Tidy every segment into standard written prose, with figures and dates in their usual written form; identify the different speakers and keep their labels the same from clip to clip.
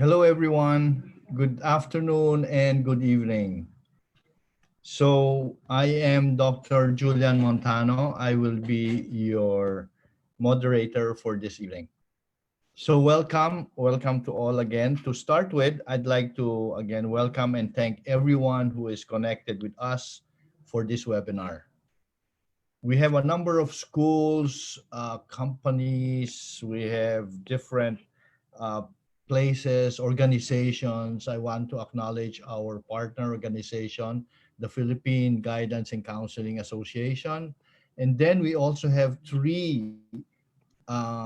Speaker 1: Hello, everyone. Good afternoon and good evening. So, I am Dr. Julian Montano. I will be your moderator for this evening. So, welcome to all again. To start with, I'd like to again welcome and thank everyone who is connected with us for this webinar. We have a number of schools, companies, we have different uh, places, organizations. I want to acknowledge our partner organization, the Philippine Guidance and Counseling Association. And then we also have three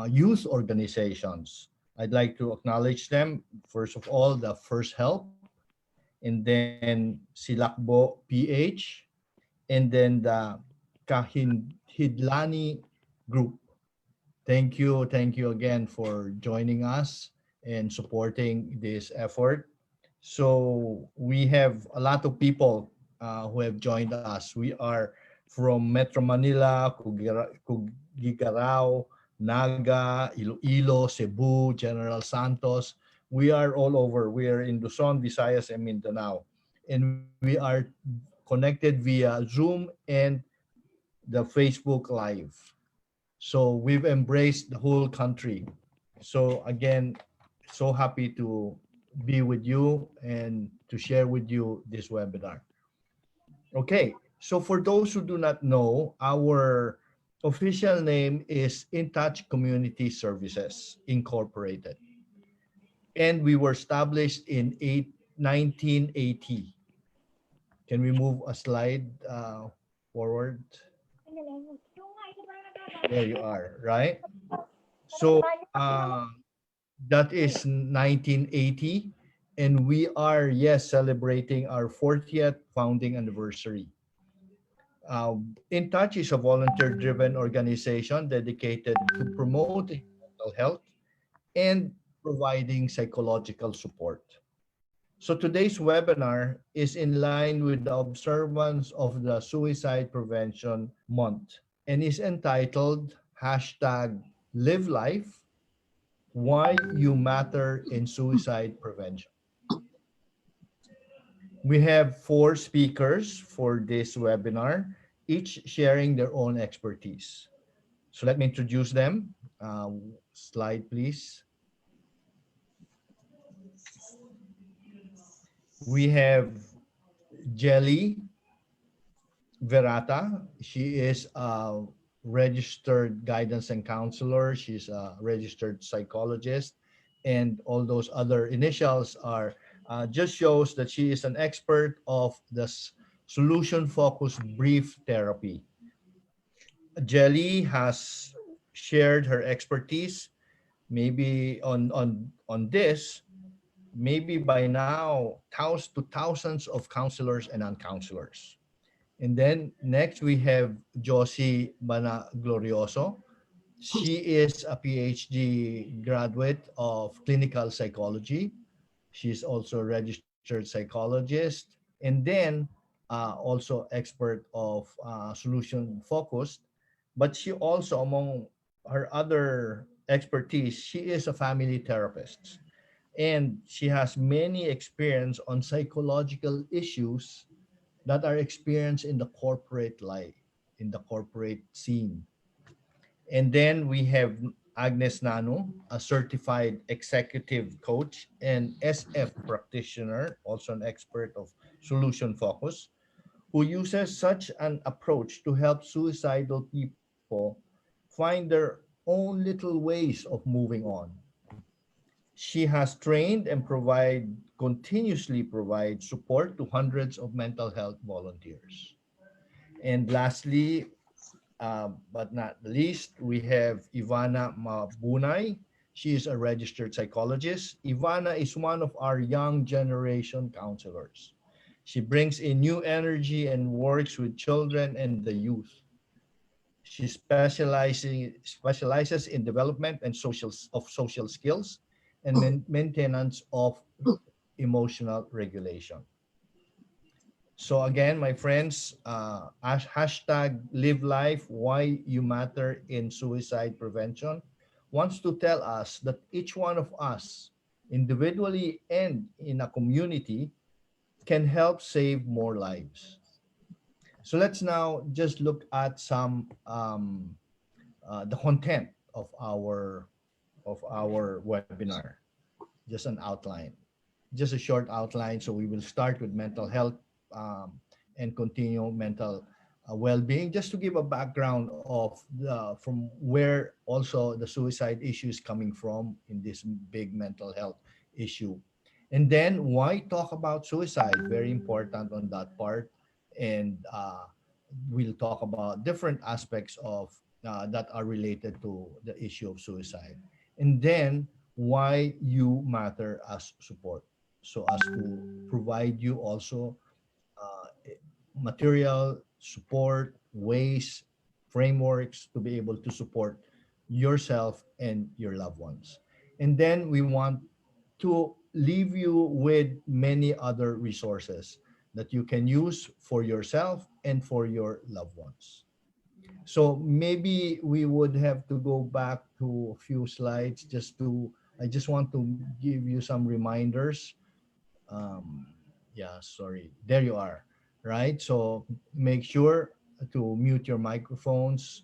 Speaker 1: youth organizations. I'd like to acknowledge them. First of all, the First Help, and then Silakbo PH, and then the Kahindlani Group. Thank you again for joining us and supporting this effort. So we have a lot of people who have joined us. We are from Metro Manila, Cugigaraw, Naga, Iloilo, Cebu, General Santos. We are all over. We are in Luzon, Visayas, and Mindanao. And we are connected via Zoom and the Facebook Live. So we've embraced the whole country. So again, so happy to be with you and to share with you this webinar. Okay, so for those who do not know, our official name is In Touch Community Services Incorporated. And we were established in 1980. Can we move a slide forward? There you are, right? So that is 1980, and we are, yes, celebrating our 40th founding anniversary. In Touch is a volunteer-driven organization dedicated to promoting mental health and providing psychological support. So today's webinar is in line with the observance of the Suicide Prevention Month and is entitled hashtag Live Life, Why You Matter in Suicide Prevention. We have four speakers for this webinar, each sharing their own expertise. So let me introduce them. Slide, please. We have Jelly Verata. She is a registered guidance and counselor. She's a registered psychologist. And all those other initials are just shows that she is an expert of the solution-focused brief therapy. Jelly has shared her expertise maybe on this, maybe by now thousands of counselors and non-counselors. And then next we have Josie Bana Glorioso. She is a PhD graduate of clinical psychology. She's also a registered psychologist, and then also expert of solution focused. But she also, among her other expertise, she is a family therapist, and she has many experience on psychological issues that are experienced in the corporate life, in the corporate scene. And then we have Agnes Nano, a certified executive coach and SF practitioner, also an expert of solution focus, who uses such an approach to help suicidal people find their own little ways of moving on. She has trained and continuously provide support to hundreds of mental health volunteers. And lastly, but not the least, we have Ivana Mabunay. She is a registered psychologist. Ivana is one of our young generation counselors. She brings in new energy and works with children and the youth. She specializes in development and social skills and maintenance of emotional regulation. So again, my friends, hashtag live life, why you matter in suicide prevention, wants to tell us that each one of us individually and in a community, can help save more lives. So let's now just look at some the content of our webinar. Just an outline, just a short outline. So we will start with mental health, um, and continue mental well-being, just to give a background of from where also the suicide issue is coming from in this big mental health issue. And then why talk about suicide, very important on that part. And we'll talk about different aspects of that are related to the issue of suicide. And then why you matter as support, so as to provide you also material support, ways, frameworks to be able to support yourself and your loved ones. And then we want to leave you with many other resources that you can use for yourself and for your loved ones. So maybe we would have to go back to a few slides just to, I just want to give you some reminders. Um, yeah, sorry. There you are. Right. So make sure to mute your microphones,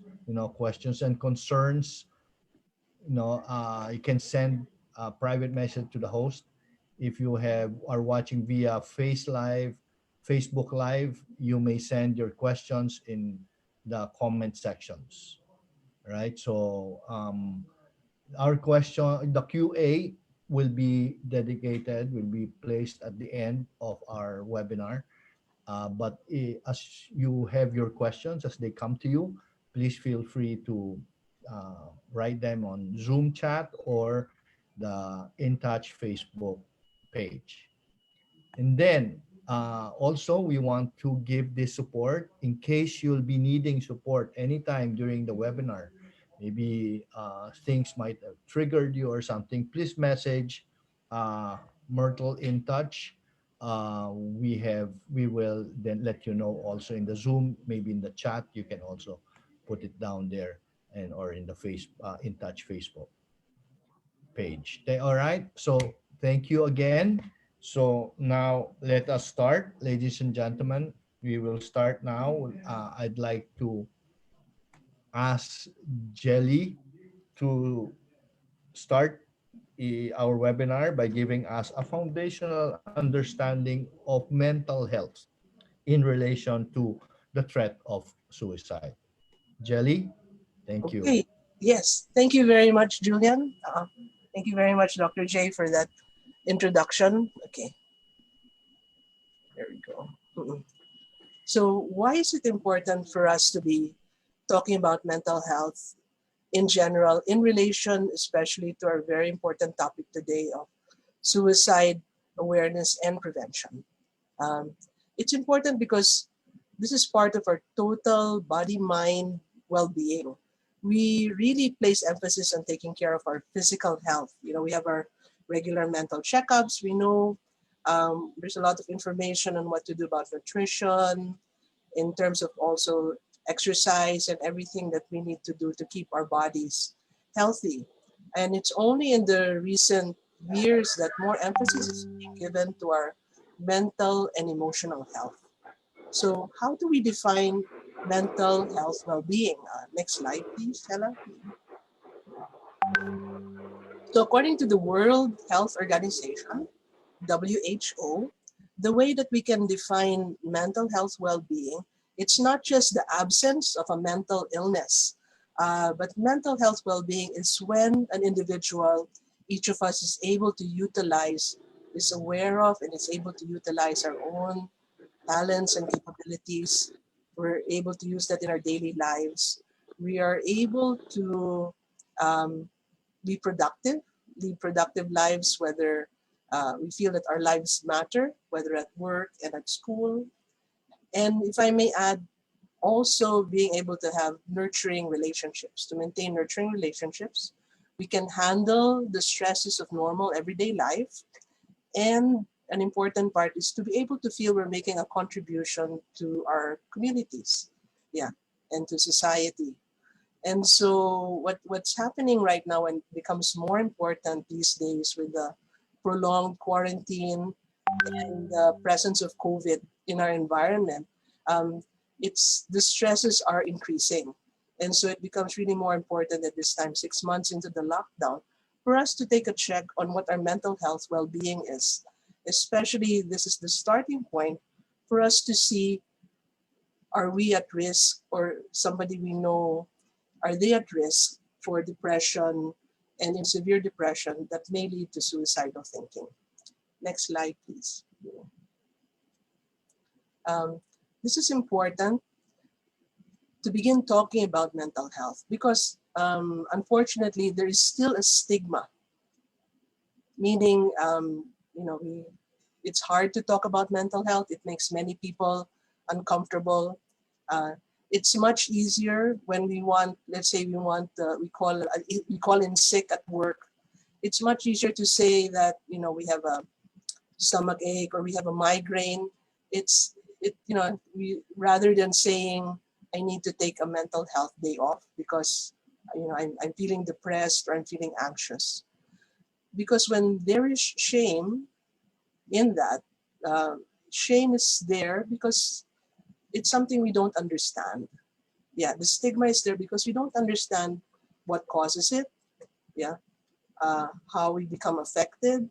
Speaker 1: questions and concerns. You can send a private message to the host. If you are watching via Facebook Live, you may send your questions in the comment sections. Right. So our question, the QA will be dedicated, will be placed at the end of our webinar. But as you have your questions, as they come to you, please feel free to write them on Zoom chat or the In Touch Facebook page. And then also, we want to give this support in case you'll be needing support anytime during the webinar. Maybe things might have triggered you or something. Please message uh, Myrtle in touch. We will then let you know also in the Zoom, maybe in the chat. You can also put it down there, and or in the in touch Facebook page. All right. So thank you again. So now let us start, ladies and gentlemen. We will start now. I'd like to ask Jelly to start our webinar by giving us a foundational understanding of mental health in relation to the threat of suicide. Jelly, thank you.
Speaker 2: Okay. Yes. Thank you very much, Julian. Thank you very much, Dr. J, for that introduction. Okay. There we go. Mm-mm. So, why is it important for us to be talking about mental health in general, in relation especially to our very important topic today of suicide awareness and prevention? Um, it's important because this is part of our total body mind well being. We really place emphasis on taking care of our physical health. We have our regular mental checkups. We know there's a lot of information on what to do about nutrition, in terms of also exercise and everything that we need to do to keep our bodies healthy. And it's only in the recent years that more emphasis is being given to our mental and emotional health. So, how do we define mental health well being? Next slide, please, Hella. So, according to the World Health Organization, WHO, the way that we can define mental health well-being, it's not just the absence of a mental illness, but mental health well-being is when an individual, each of us is able to utilize, is aware of, and is able to utilize our own talents and capabilities. We're able to use that in our daily lives. We are able to um, be productive, lead productive lives, whether we feel that our lives matter, whether at work and at school. And if I may add, also being able to have nurturing relationships, to maintain nurturing relationships. We can handle the stresses of normal everyday life. And an important part is to be able to feel we're making a contribution to our communities, yeah, and to society. And so what's happening right now and becomes more important these days with the prolonged quarantine and the presence of COVID in our environment, um, it's the stresses are increasing. And so it becomes really more important at this time, 6 months into the lockdown, for us to take a check on what our mental health well-being is. Especially, this is the starting point for us to see, are we at risk, or somebody we know, are they at risk for depression, and in severe depression that may lead to suicidal thinking. Next slide, please. Um, this is important to begin talking about mental health because unfortunately there is still a stigma, meaning it's hard to talk about mental health. It makes many people uncomfortable. Uh, it's much easier when we want, let's say we call in sick at work. It's much easier to say that we have a stomach ache or we have a migraine. We rather than saying I need to take a mental health day off because I'm feeling depressed or I'm feeling anxious. Because when there is shame in that, uh, shame is there because it's something we don't understand. Yeah, the stigma is there because we don't understand what causes it. Yeah, how we become affected,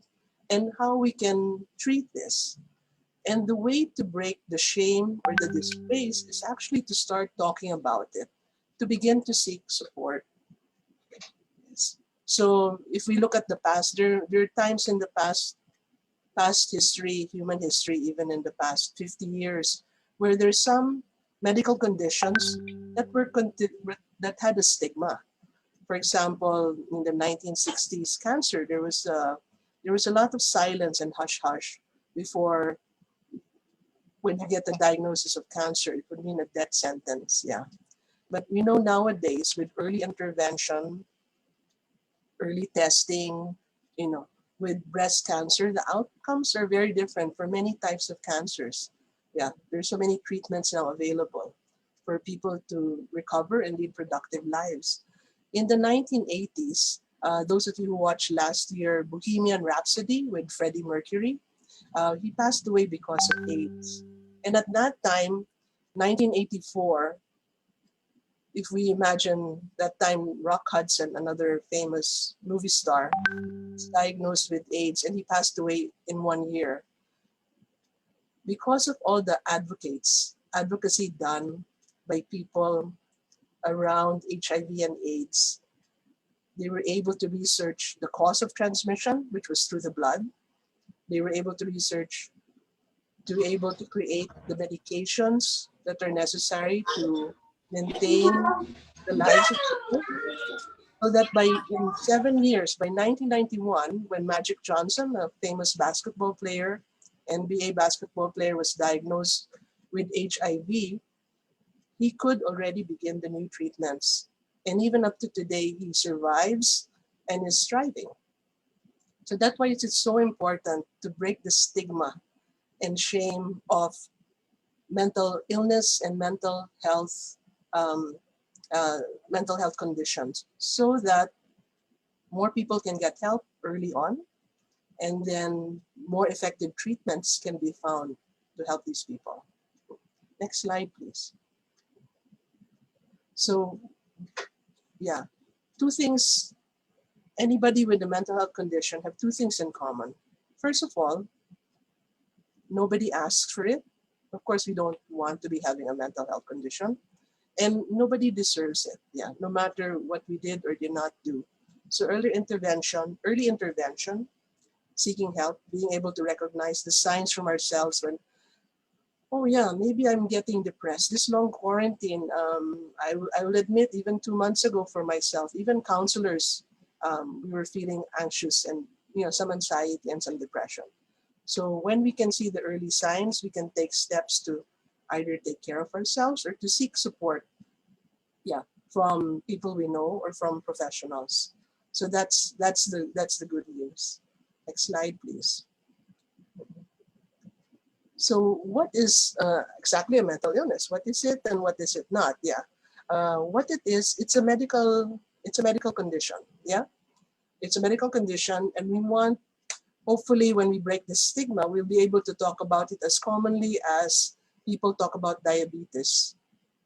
Speaker 2: and how we can treat this. And the way to break the shame or the disgrace is actually to start talking about it, to begin to seek support. Yes. So if we look at the past, there are times in the past history, human history, even in the past 50 years, where there's some medical conditions that had a stigma. For example, in the 1960s, cancer, there was a lot of silence and hush hush before. When you get the diagnosis of cancer, it would mean a death sentence. Yeah. But we know nowadays with early intervention, early testing, you know, with breast cancer, the outcomes are very different for many types of cancers. Yeah, there's so many treatments now available for people to recover and lead productive lives. In the 1980s, those of you who watched last year Bohemian Rhapsody with Freddie Mercury, he passed away because of AIDS. And at that time, 1984, if we imagine that time, Rock Hudson, another famous movie star, was diagnosed with AIDS and he passed away in 1 year. Because of all the advocacy done by people around HIV and AIDS, they were able to research the cause of transmission, which was through the blood. They were able to research to be able to create the medications that are necessary to maintain the lives of people. So that in 7 years, by 1991, when Magic Johnson, a famous basketball player, NBA basketball player, was diagnosed with HIV, he could already begin the new treatments. And even up to today, he survives and is thriving. So that's why it's so important to break the stigma and shame of mental illness and um, uh, mental health conditions, so that more people can get help early on, and then more effective treatments can be found to help these people. Next slide, please. So, yeah, two things. Anybody with a mental health condition have two things in common. First of all, nobody asks for it. Of course, we don't want to be having a mental health condition, and nobody deserves it. Yeah, no matter what we did or did not do. So early intervention, seeking help, being able to recognize the signs from ourselves when, oh yeah, maybe I'm getting depressed. This long quarantine, I will admit, even 2 months ago for myself, even counselors, we were feeling anxious and some anxiety and some depression. So when we can see the early signs, we can take steps to either take care of ourselves or to seek support, yeah, from people we know or from professionals. So that's the good news. Next slide, please. So what is exactly a mental illness? What is it and what is it not? Yeah, what it is, it's a medical condition. Yeah, it's a medical condition, and we want hopefully when we break the stigma, we'll be able to talk about it as commonly as people talk about diabetes.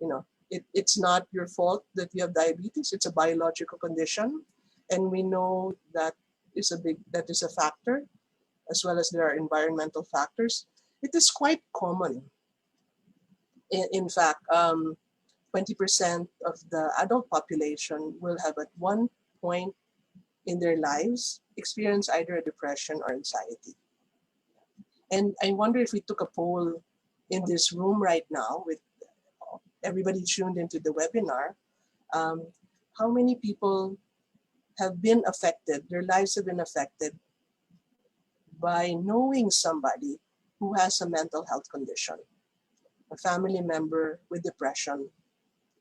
Speaker 2: You know, it's not your fault that you have diabetes. It's a biological condition. And we know that is a factor, as well as there are environmental factors. It is quite common. In fact, 20% of the adult population will have at one point in their lives experience either a depression or anxiety. And I wonder if we took a poll in this room right now with everybody tuned into the webinar, um, how many people have been affected, their lives have been affected by knowing somebody who has a mental health condition, a family member with depression,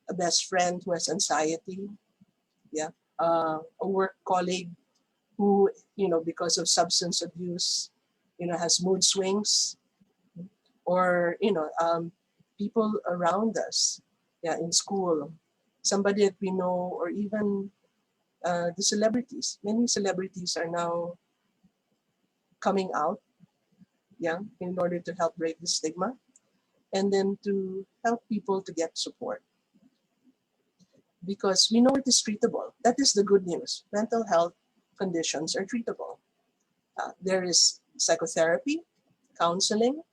Speaker 2: a best friend who has anxiety, yeah, a work colleague who, because of substance abuse, has mood swings, or, people around us, yeah, in school, somebody that we know, or even the celebrities. Many celebrities are now coming out, yeah, in order to help break the stigma and then to help people to get support. Because we know it is treatable. That is the good news. Mental health conditions are treatable. There is psychotherapy, counseling,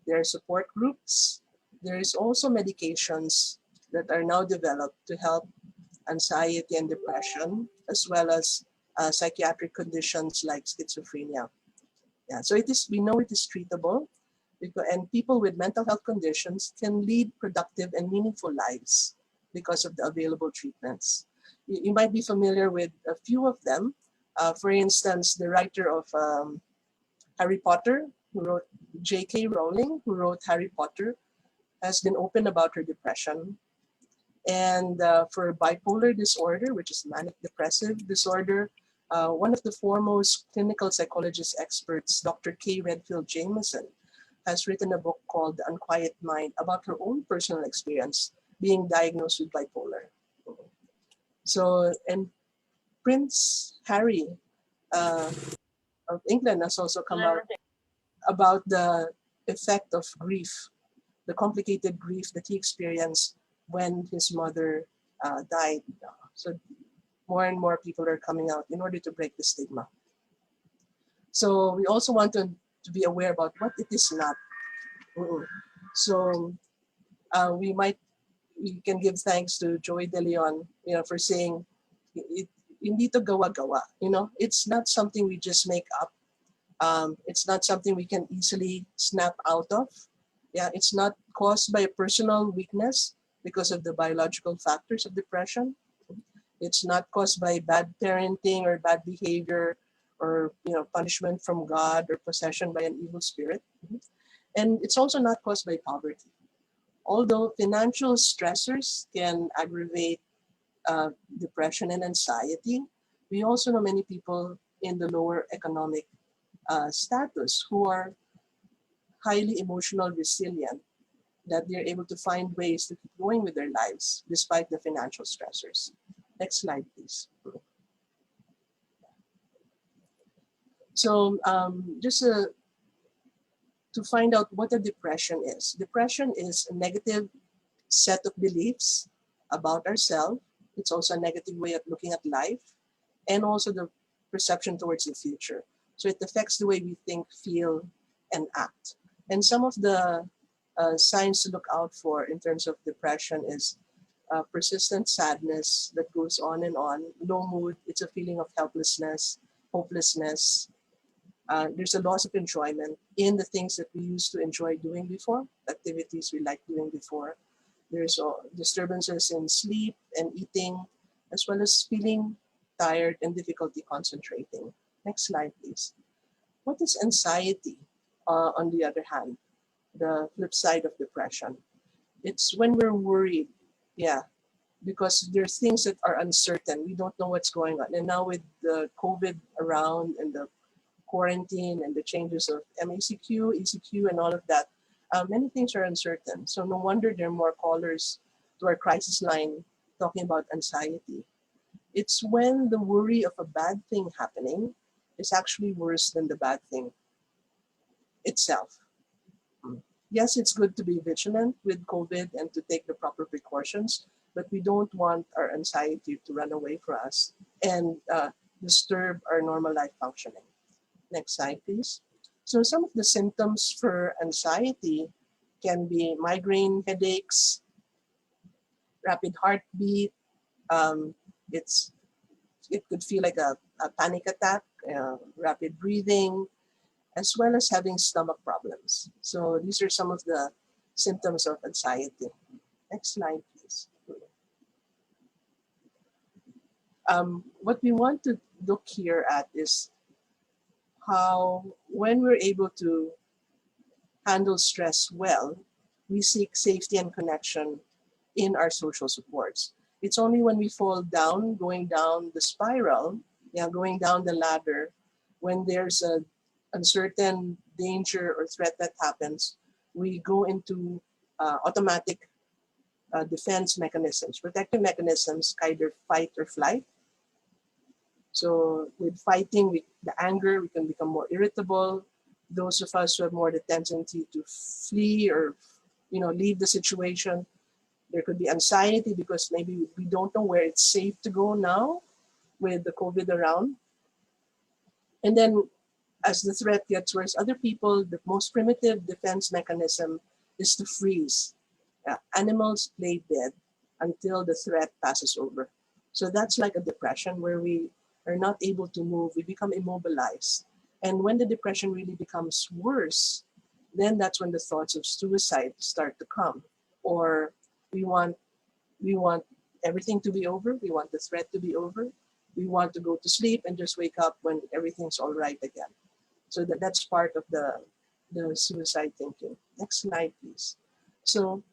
Speaker 2: there are support groups. There is also medications that are now developed to help anxiety and depression, as well as psychiatric conditions like schizophrenia. Yeah, so we know it is treatable, and people with mental health conditions can lead productive and meaningful lives because of the available treatments. You might be familiar with a few of them. For instance, the writer of Harry Potter, who wrote J.K. Rowling, who wrote Harry Potter, has been open about her depression. And for bipolar disorder, which is manic depressive disorder, one of the foremost clinical psychologist experts, Dr. K. Redfield Jameson, has written a book called The Unquiet Mind about her own personal experience being diagnosed with bipolar. So, and Prince Harry of England has also come out about the effect of grief, the complicated grief that he experienced when his mother died. So more and more people are coming out in order to break the stigma. So we also want to be aware about what it is not. So we can give thanks to Joy De Leon, for saying it, hindi to gawa-gawa. It's not something we just make up. It's not something we can easily snap out of. Yeah, it's not caused by a personal weakness because of the biological factors of depression. It's not caused by bad parenting or bad behavior or punishment from God or possession by an evil spirit. And it's also not caused by poverty. Although financial stressors can aggravate depression and anxiety, we also know many people in the lower economic status who are highly emotional resilient, that they're able to find ways to keep going with their lives despite the financial stressors. Next slide, please. So just to find out what a depression is. Depression is a negative set of beliefs about ourselves. It's also a negative way of looking at life and also the perception towards the future. So it affects the way we think, feel, and act. And some of the signs to look out for in terms of depression is persistent sadness that goes on and on, low mood, it's a feeling of helplessness, hopelessness. There's a loss of enjoyment in the things that we used to enjoy doing before, activities we liked doing before. There's disturbances in sleep and eating, as well as feeling tired and difficulty concentrating. Next slide, please. What is anxiety, on the other hand? The flip side of depression. It's when we're worried, yeah, because there's things that are uncertain. We don't know what's going on. And now with the COVID around and the quarantine and the changes of MACQ, ECQ, and all of that, many things are uncertain. So no wonder there are more callers to our crisis line talking about anxiety. It's when the worry of a bad thing happening is actually worse than the bad thing itself. Yes, it's good to be vigilant with COVID and to take the proper precautions, but we don't want our anxiety to run away from us and disturb our normal life functioning. Next slide, please. So some of the symptoms for anxiety can be migraine, headaches, rapid heartbeat. Um, it's it could feel like a panic attack, rapid breathing, as well as having stomach problems. So these are some of the symptoms of anxiety. Next slide, please. What we want to look here at is how, when we're able to handle stress well, we seek safety and connection in our social supports. It's only when we fall down, going down the spiral, going down the ladder, when there's a uncertain danger or threat that happens, we go into automatic defense mechanisms, protective mechanisms, either fight or flight. So with fighting, the anger, we can become more irritable. Those of us who have more the tendency to flee or leave the situation, there could be anxiety because maybe we don't know where it's safe to go now with the COVID around. And then as the threat gets worse, other people, the most primitive defense mechanism is to freeze. Animals play dead until the threat passes over. So that's like a depression where we are not able to move, we become immobilized. And when the depression really becomes worse, then that's when the thoughts of suicide start to come. Or we want everything to be over, we want the threat to be over, we want to go to sleep and just wake up when everything's all right again. So that's part of the suicide thinking. Next slide, please. So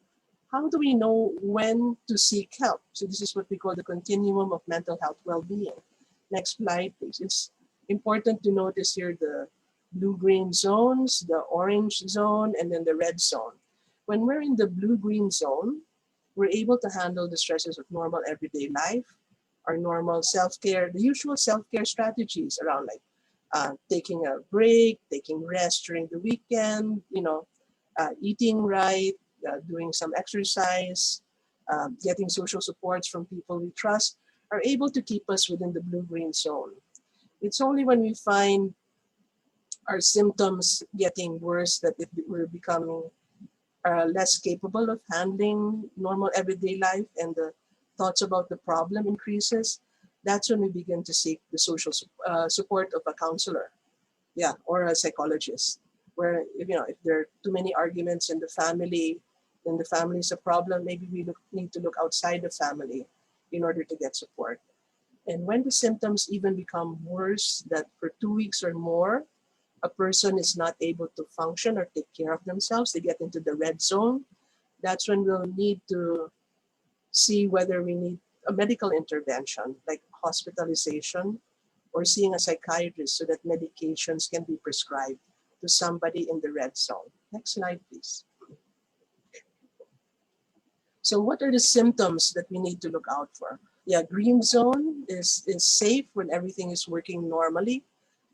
Speaker 2: how do we know when to seek help? So this is what we call the continuum of mental health well-being. Next slide, please. It's important to notice here the blue-green zones, the orange zone, and then the red zone. When we're in the blue-green zone, we're able to handle the stresses of normal everyday life, our normal self-care, the usual self-care strategies around like taking a break, taking rest during the weekend, eating right, doing some exercise, getting social supports from people we trust, are able to keep us within the blue-green zone. It's only when we find our symptoms getting worse that we're becoming less capable of handling normal everyday life and the thoughts about the problem increases. That's when we begin to seek the social support of a counselor, or a psychologist. Where if there are too many arguments in the family, then the family is a problem. Maybe we need to look outside the family in order to get support. And when the symptoms even become worse, that for 2 weeks or more, a person is not able to function or take care of themselves, they get into the red zone. That's when we'll need to see whether we need a medical intervention like hospitalization or seeing a psychiatrist so that medications can be prescribed to somebody in the red zone. Next slide, please. So what are the symptoms that we need to look out for? Green zone is safe when everything is working normally.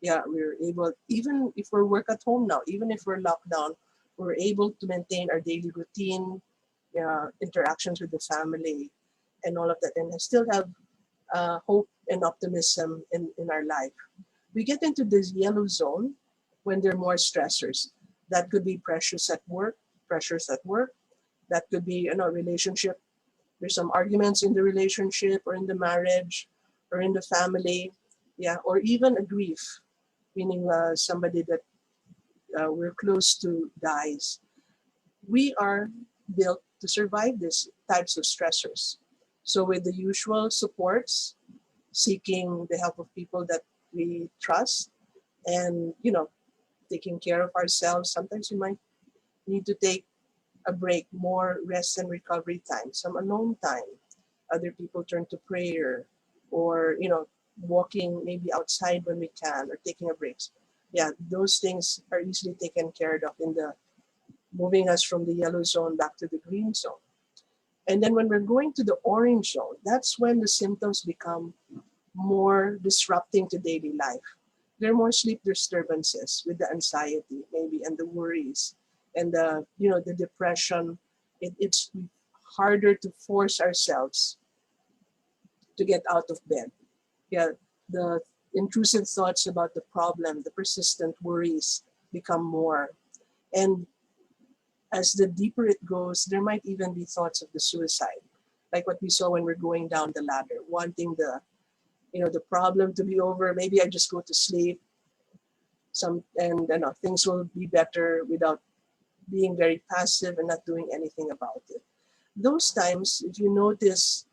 Speaker 2: We're able, even if we're work at home now, even if we're locked down, we're able to maintain our daily routine, interactions with the family, and all of that, and still have hope and optimism in our life. We get into this yellow zone when there are more stressors. That could be pressures at work. That could be relationship. There's some arguments in the relationship or in the marriage or in the family, or even a grief, meaning somebody that we're close to dies. We are built to survive these types of stressors. So with the usual supports, seeking the help of people that we trust, and taking care of ourselves. Sometimes we might need to take a break, more rest and recovery time, some alone time. Other people turn to prayer, or walking maybe outside when we can, or taking a break. Those things are easily taken care of in the moving us from the yellow zone back to the green zone. And then when we're going to the orange zone, that's when the symptoms become more disrupting to daily life. there are more sleep disturbances with the anxiety maybe and the worries and the the depression. It's harder to force ourselves to get out of bed. Yeah, the intrusive thoughts about the problem, the persistent worries become more. And as the deeper it goes, there might even be thoughts of the suicide, like what we saw when we're going down the ladder, wanting the problem to be over. Maybe I just go to sleep, and things will be better without being very passive and not doing anything about it. Those times, if you notice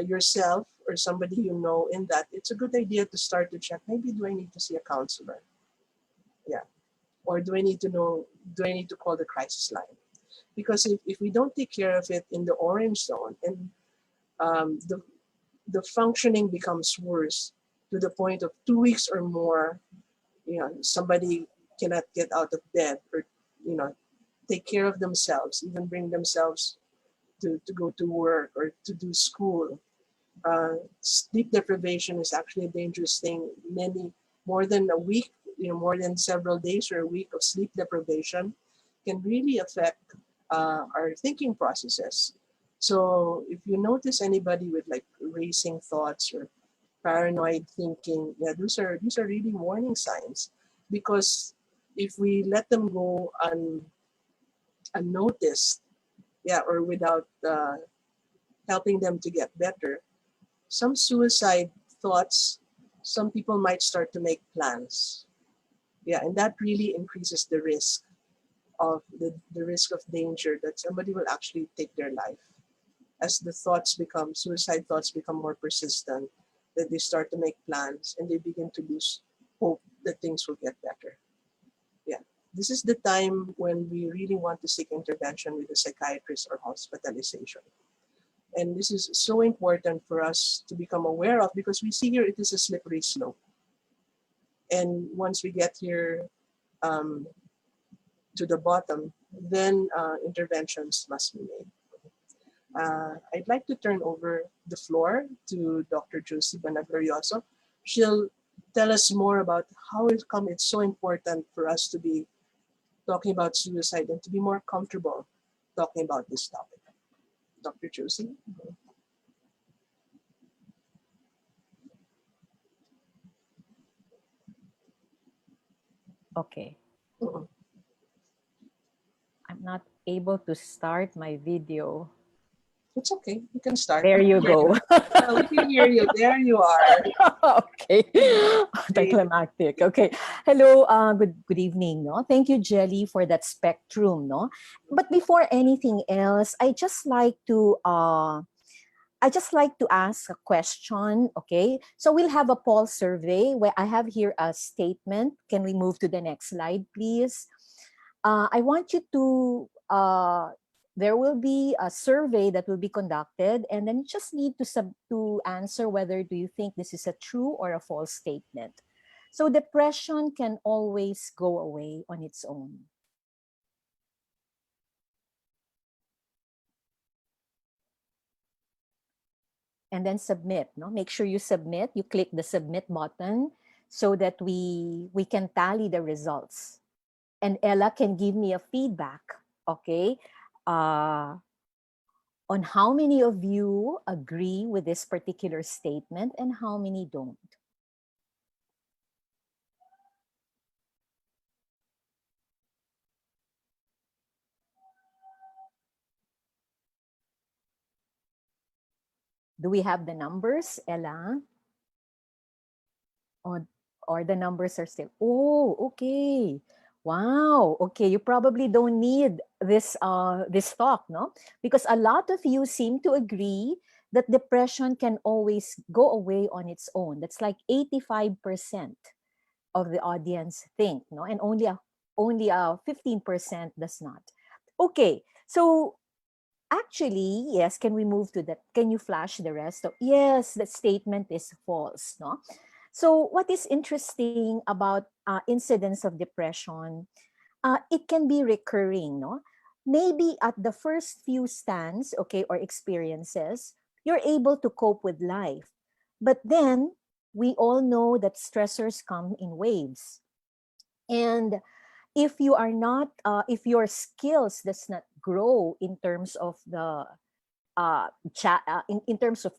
Speaker 2: yourself or somebody you know in that, it's a good idea to start to check. Maybe do I need to see a counselor? Yeah. Or do I need to call the crisis line? Because if we don't take care of it in the orange zone, and the functioning becomes worse to the point of 2 weeks or more, somebody cannot get out of bed or, you know, take care of themselves, even bring themselves to go to work or to do school. Sleep deprivation is actually a dangerous thing. More than a week, more than several days or a week of sleep deprivation can really affect our thinking processes. So if you notice anybody with like racing thoughts or paranoid thinking, yeah, these are really warning signs, because if we let them go unnoticed, yeah, or without helping them to get better, some suicide thoughts, some people might start to make plans. Yeah, and that really increases the risk of the risk of danger that somebody will actually take their life as the suicide thoughts become more persistent, that they start to make plans and they begin to lose hope that things will get better. Yeah. This is the time when we really want to seek intervention with a psychiatrist or hospitalization. And this is so important for us to become aware of, because we see here it is a slippery slope. And once we get here um, to the bottom, then interventions must be made. I'd like to turn over the floor to Dr. Josie Banaglorioso. She'll tell us more about how it's so important for us to be talking about suicide and to be more comfortable talking about this topic. Dr. Josie?
Speaker 3: Okay,
Speaker 2: Mhm.
Speaker 3: I'm not able to start my video.
Speaker 2: It's okay. You can start.
Speaker 3: There
Speaker 2: We can
Speaker 3: you
Speaker 2: hear you.
Speaker 3: go.
Speaker 2: Yeah, we can hear you. There you are.
Speaker 3: Okay.
Speaker 2: Great.
Speaker 3: Anticlimactic. Okay. Hello, good evening, no? Thank you, Jelly, for that spectrum, no? But before anything else, I just like to ask a question, okay? So we'll have a poll survey where I have here a statement. Can we move to the next slide, please? I want you to, there will be a survey that will be conducted, and then you just need to answer whether do you think this is a true or a false statement. So depression can always go away on its own. And then submit, no? Make sure you submit, you click the submit button so that we can tally the results. And Ella can give me a feedback, okay? On how many of you agree with this particular statement and how many don't. Do we have the numbers, Ella? Or, or the numbers are still, oh, okay. Wow, okay, you probably don't need this talk, no? Because a lot of you seem to agree that depression can always go away on its own. That's like 85% of the audience think, no? And only 15% does not. Okay, so actually, yes, can we move to that? Can you flash the rest? So, yes, that statement is false, no? So what is interesting about incidents of depression, it can be recurring, no? Maybe at the first few stands, okay, or experiences, you're able to cope with life. But then we all know that stressors come in waves. And if you are not, if your skills does not grow in terms of the in terms of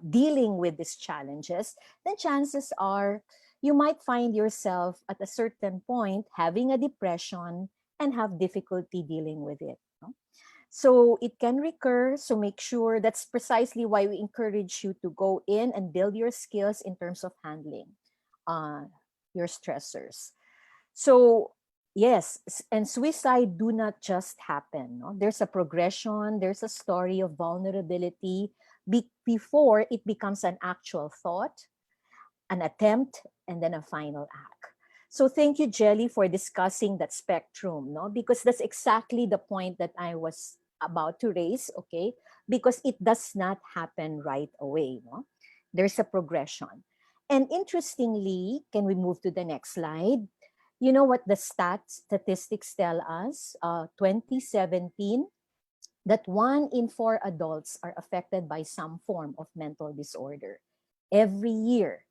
Speaker 3: dealing with these challenges, then chances are you might find yourself at a certain point having a depression and have difficulty dealing with it. No? So it can recur. So make sure that's precisely why we encourage you to go in and build your skills in terms of handling uh, your stressors. So yes, and suicide do not just happen. No? There's a progression. There's a story of vulnerability before it becomes an actual thought, an attempt, and then a final act. So thank you, Jelly, for discussing that spectrum, no? Because that's exactly the point that I was about to raise, okay? Because it does not happen right away, no? There's a progression. And interestingly, can we move to the next slide? You know what the statistics tell us? 2017, that 1 in 4 adults are affected by some form of mental disorder every year,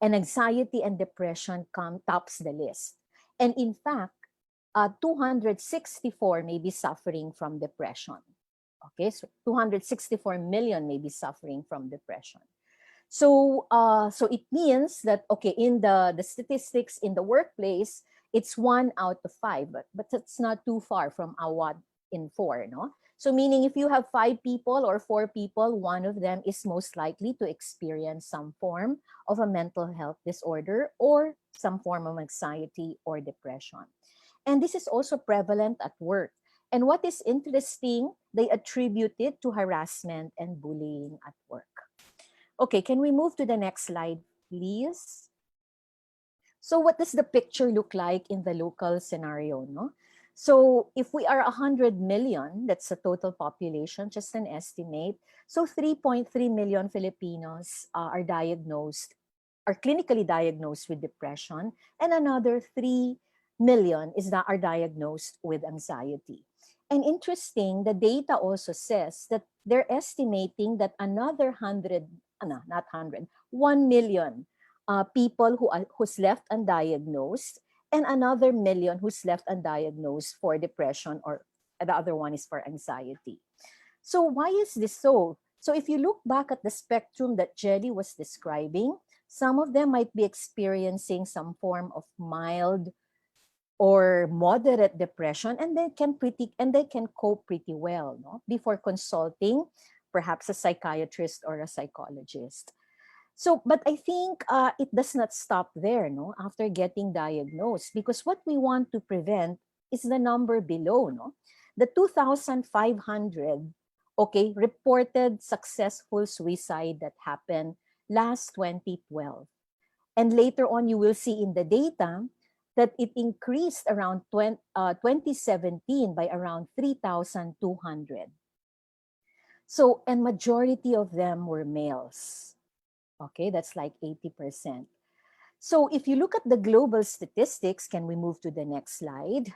Speaker 3: and anxiety and depression tops the list. And in fact, 264 may be suffering from depression. Okay, so 264 million may be suffering from depression. So, so it means that okay, in the statistics in the workplace, it's 1 out of 5, but that's not too far from a 1 in 4, no? So meaning if you have 5 people or 4 people, one of them is most likely to experience some form of a mental health disorder or some form of anxiety or depression. And this is also prevalent at work. And what is interesting, they attribute it to harassment and bullying at work. Okay, can we move to the next slide, please? So what does the picture look like in the local scenario, no? So if we are 100 million, that's the total population, just an estimate. So 3.3 million Filipinos are diagnosed, are clinically diagnosed with depression, and another 3 million are diagnosed with anxiety. And interesting, the data also says that they're estimating that another 100, not 100, 1 million people who's left undiagnosed, and another million who's left undiagnosed for depression, or the other one is for anxiety. So why is this so? So if you look back at the spectrum that Jelly was describing, some of them might be experiencing some form of mild or moderate depression, and they can cope pretty well, no? Before consulting perhaps a psychiatrist or a psychologist. So, but I think it does not stop there, no? After getting diagnosed, because what we want to prevent is the number below, no? The 2,500, okay, reported successful suicide that happened last 2012. And later on, you will see in the data that it increased around 2017 by around 3,200. So, and majority of them were males. Okay, that's like 80%. So if you look at the global statistics, can we move to the next slide?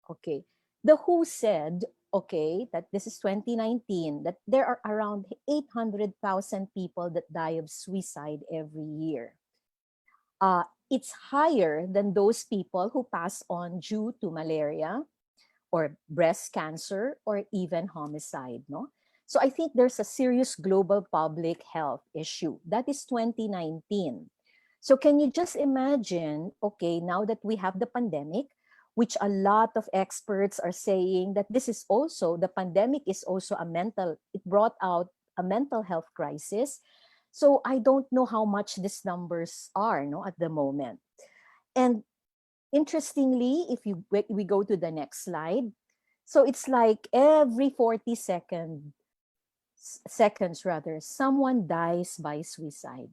Speaker 3: Okay, the WHO said, okay, that this is 2019, that there are around 800,000 people that die of suicide every year. It's higher than those people who pass on due to malaria or breast cancer or even homicide, no? So I think there's a serious global public health issue. That is 2019. So can you just imagine, okay, now that we have the pandemic, which a lot of experts are saying that this is also, the pandemic is also it brought out a mental health crisis. So I don't know how much these numbers are, no, at the moment. And interestingly, if we go to the next slide, so it's like every 40 seconds rather, someone dies by suicide.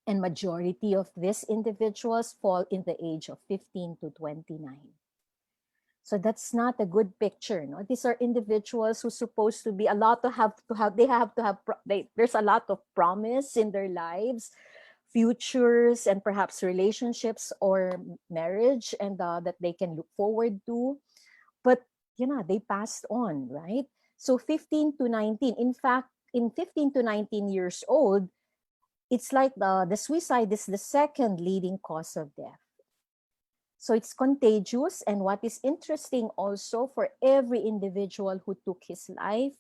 Speaker 3: And majority of these individuals fall in the age of 15 to 29. So that's not a good picture, no? These are individuals who supposed to be a lot they have to have there's a lot of promise in their lives, futures, and perhaps relationships or marriage, and that they can look forward to. But they passed on, right? So 15 to 19. In fact, in 15 to 19 years old, it's like the suicide is the second leading cause of death. So it's contagious. And what is interesting also, for every individual who took his life,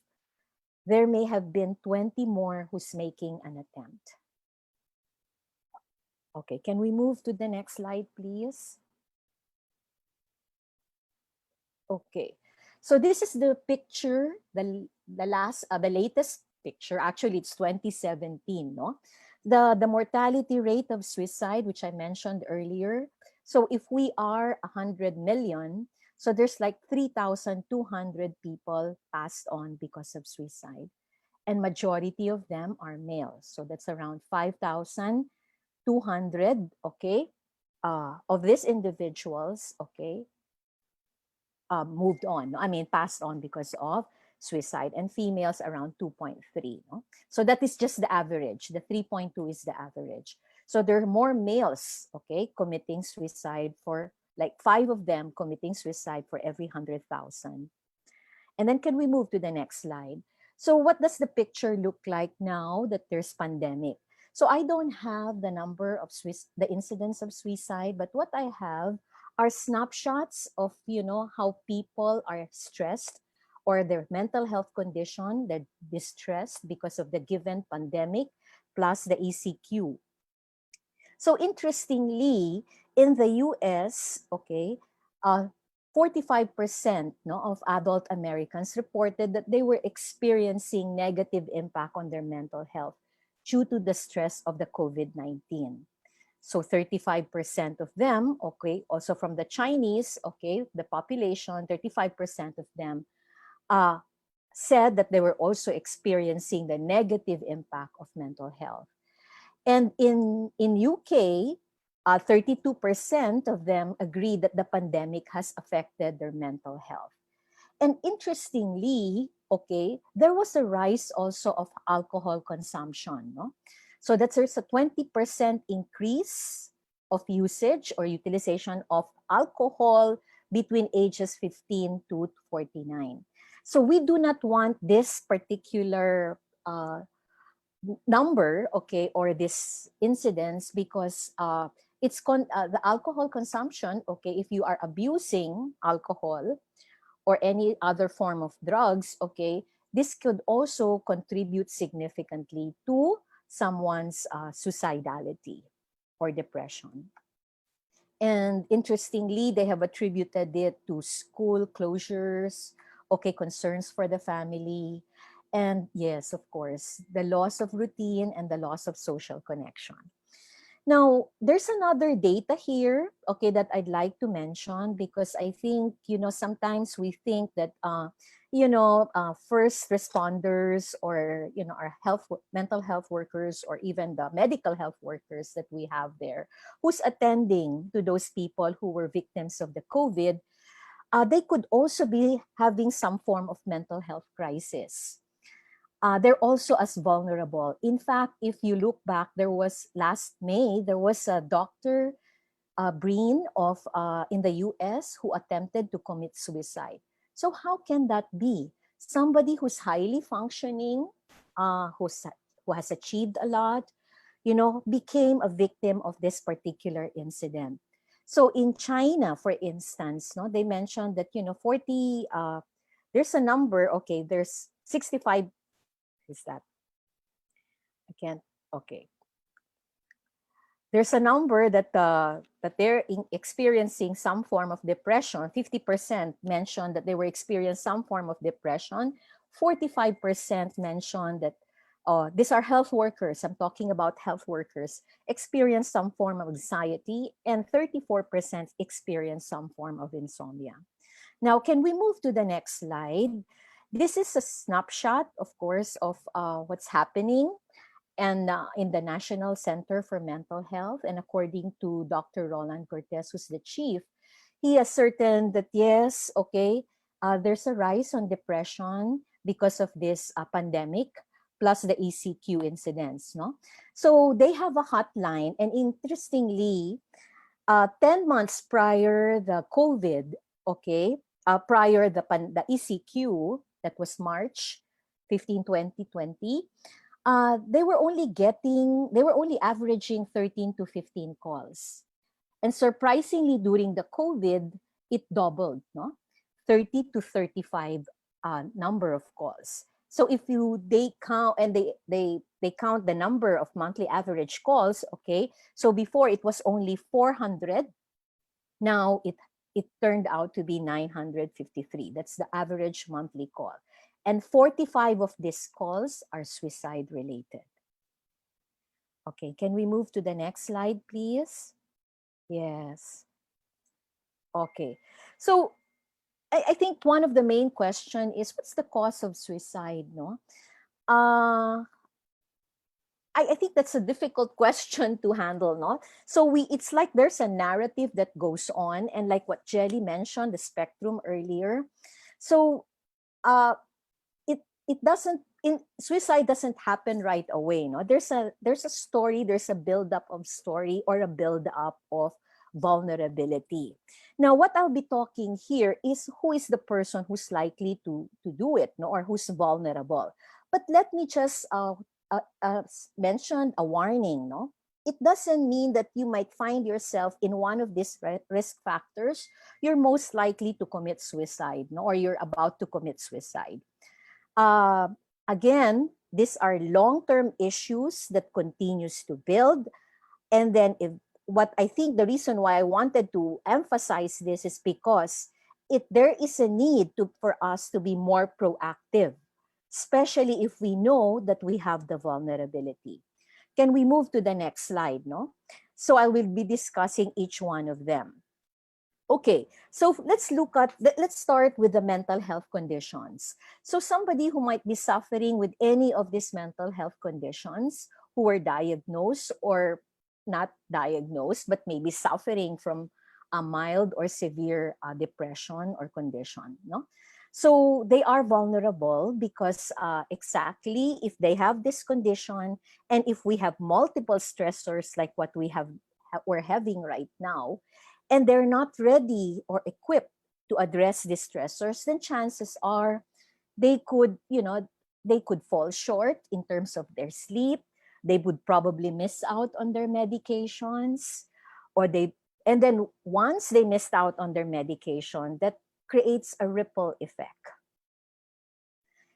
Speaker 3: there may have been 20 more who's making an attempt. Okay, can we move to the next slide, please? Okay, so this is the picture, the latest picture. Actually, it's 2017, no? The mortality rate of suicide, which I mentioned earlier. So if we are 100 million, so there's like 3,200 people passed on because of suicide. And majority of them are males. So that's around 5,200, okay, of these individuals, okay, moved on. I mean, passed on because of suicide, and females around 2.3. No? So that is just the average. The 3.2 is the average. So there are more males, okay, committing suicide for like 5 of them committing suicide for every 100,000. And then can we move to the next slide? So what does the picture look like now that there's pandemic? So I don't have the number of the incidence of suicide, but what I have are snapshots of, how people are stressed or their mental health condition, they're distressed because of the given pandemic, plus the ECQ. So interestingly, in the US, okay, 45% no, of adult Americans reported that they were experiencing negative impact on their mental health due to the stress of the COVID-19. So 35% of them, okay, also from the Chinese, okay, the population, 35% of them uh, said that they were also experiencing the negative impact of mental health. And in UK, 32% of them agree that the pandemic has affected their mental health. And interestingly, okay, there was a rise also of alcohol consumption. No? So that's there's a 20% increase of usage or utilization of alcohol between ages 15 to 49. So we do not want this particular number, okay, or this incidence, because the alcohol consumption, okay, if you are abusing alcohol or any other form of drugs, okay, this could also contribute significantly to someone's suicidality or depression. And interestingly, they have attributed it to school closures, okay, concerns for the family, and yes, of course, the loss of routine and the loss of social connection. Now, there's another data here, okay, that I'd like to mention, because I think, sometimes we think that, first responders, or, our mental health workers, or even the medical health workers that we have there, who's attending to those people who were victims of the COVID, they could also be having some form of mental health crisis. They're also as vulnerable. In fact, if you look back, there was last May, there was a Dr. Breen in the US who attempted to commit suicide. So how can that be? Somebody who's highly functioning, who has achieved a lot, became a victim of this particular incident. So in China, for instance, no, they mentioned that, 40, there's a number, okay, there's 65, is that, I can't, okay. There's a number that they're experiencing some form of depression. 50% mentioned that they were experiencing some form of depression. 45% mentioned that these are health workers. I'm talking about health workers experience some form of anxiety, and 34% experience some form of insomnia. Now, can we move to the next slide? This is a snapshot, of course, of what's happening and in the National Center for Mental Health. And according to Dr. Roland Cortez, who's the chief, he ascertained that yes, okay, there's a rise on depression because of this pandemic, plus the ECQ incidents. No, so they have a hotline, and interestingly, 10 months prior the COVID, okay, prior the ECQ, that was March 15, 2020. they were only averaging 13 to 15 calls. And surprisingly, during the COVID, it doubled, no? 30 to 35 number of calls. So if you they count and they count the number of monthly average calls, okay? So before it was only 400, now it turned out to be 953. That's the average monthly call. And 45 of these calls are suicide related. Okay, can we move to the next slide, please? Yes. Okay. So I think one of the main question is what's the cause of suicide, no? Uh, I think that's a difficult question to handle, no? So it's like there's a narrative that goes on, and like what Jelly mentioned, the spectrum earlier. So uh, it doesn't in suicide doesn't happen right away, no? There's a story, there's a build up of story or a build up of vulnerability. Now what I'll be talking here is who is the person who's likely to do it, no, or who's vulnerable. But let me just mention a warning, no. It doesn't mean that you might find yourself in one of these risk factors. You're most likely to commit suicide, no, or you're about to commit suicide. uh, Again, these are long-term issues that continues to build. And then if what I think the reason why I wanted to emphasize this is because there is a need for us to be more proactive, especially if we know that we have the vulnerability. Can we move to the next slide, no? So I will be discussing each one of them. Okay, so let's start with the mental health conditions. So somebody who might be suffering with any of these mental health conditions, who were diagnosed or not diagnosed, but maybe suffering from a mild or severe depression or condition, no? So they are vulnerable because exactly if they have this condition, and if we have multiple stressors like what we're having right now, and they're not ready or equipped to address these stressors, then chances are they could, they could fall short in terms of their sleep. They would probably miss out on their medications, or and then once they missed out on their medication, that creates a ripple effect.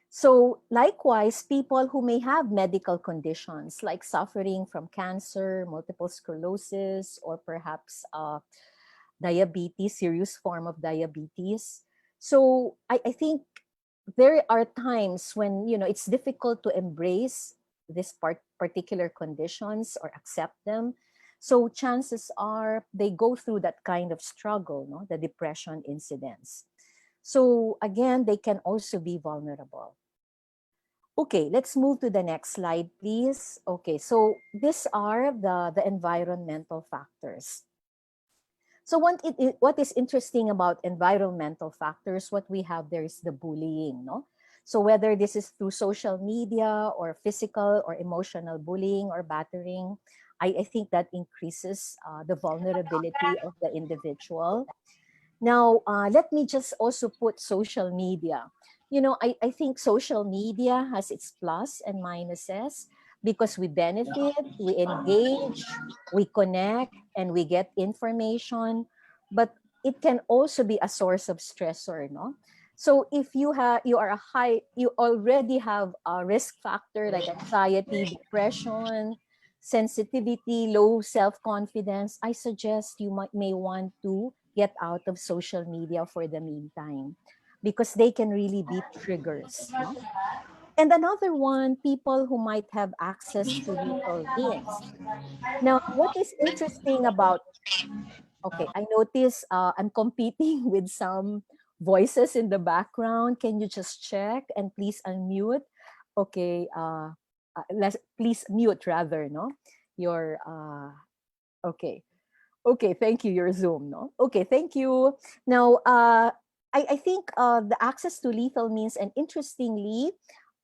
Speaker 3: So likewise, people who may have medical conditions like suffering from cancer, multiple sclerosis, or perhaps diabetes, serious form of diabetes. So I think there are times when it's difficult to embrace this particular conditions or accept them. So chances are they go through that kind of struggle, no, the depression incidents. So again, they can also be vulnerable. Okay, let's move to the next slide, please. Okay, so these are the environmental factors. So what is interesting about environmental factors, what we have there is the bullying, no? So whether this is through social media or physical or emotional bullying or battering, I think that increases the vulnerability of the individual. Now, let me just also put social media. I think social media has its plus and minuses because we benefit, we engage, we connect, and we get information. But it can also be a source of stressor, no? So if you already have a risk factor like anxiety, depression, sensitivity, low self-confidence, I suggest you may want to get out of social media for the meantime because they can really be triggers, no? And another one, people who might have access to lethal means. Now, what is interesting about, okay, I notice I'm competing with some voices in the background. Can you just check and please unmute? Okay, please mute rather, no? Your, okay. Okay, thank you. Your Zoom, no? Okay, thank you. Now, I think the access to lethal means, and interestingly,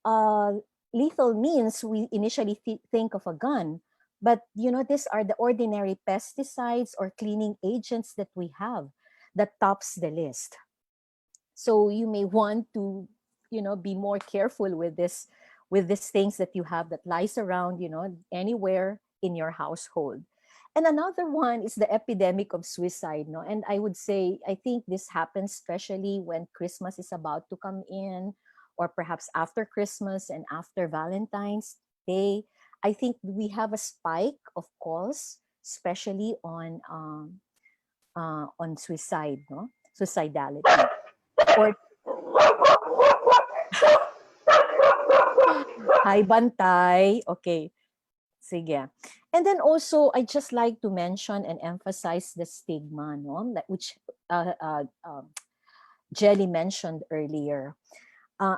Speaker 3: uh, lethal means we initially think of a gun, but these are the ordinary pesticides or cleaning agents that we have that tops the list. So you may want to, be more careful with with these things that you have that lies around, anywhere in your household. And another one is the epidemic of suicide, no? And I would say, I think this happens especially when Christmas is about to come in, or perhaps after Christmas and after Valentine's Day. I think we have a spike of calls, especially on suicide, no? Suicidality. Or hi bantay. Okay. Sige. And then also, I just like to mention and emphasize the stigma, no? Which Jelly mentioned earlier.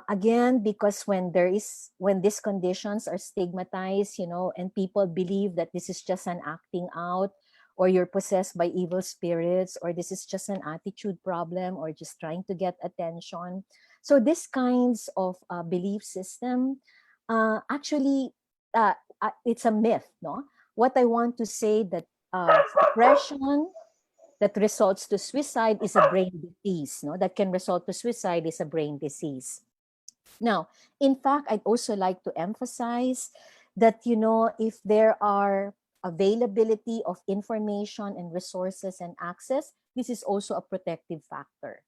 Speaker 3: Again, because when these conditions are stigmatized, and people believe that this is just an acting out, or you're possessed by evil spirits, or this is just an attitude problem, or just trying to get attention. So these kinds of belief system, actually, it's a myth, no? What I want to say that depression that results to suicide is a brain disease, no? That can result to suicide is a brain disease. Now, in fact, I'd also like to emphasize that, if there are availability of information and resources and access, this is also a protective factor.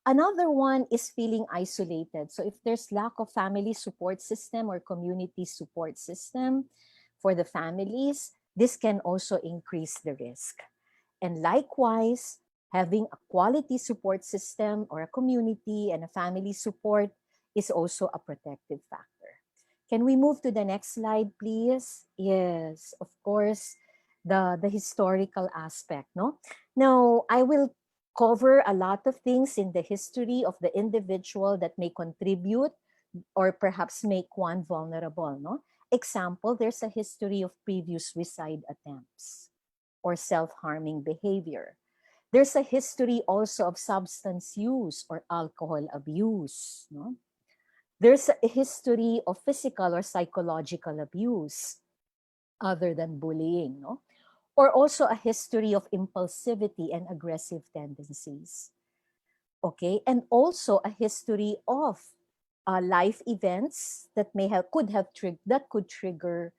Speaker 3: Another one is feeling isolated. So if there's lack of family support system or community support system for the families, this can also increase the risk. And likewise, having a quality support system or a community and a family support is also a protective factor. Can we move to the next slide, please? Yes, of course, the historical aspect, no? Now, I will cover a lot of things in the history of the individual that may contribute or perhaps make one vulnerable, no? Example, there's a history of previous suicide attempts or self-harming behavior. There's a history also of substance use or alcohol abuse, no? There's a history of physical or psychological abuse other than bullying, no? Or also a history of impulsivity and aggressive tendencies. Okay, and also a history of life events that could trigger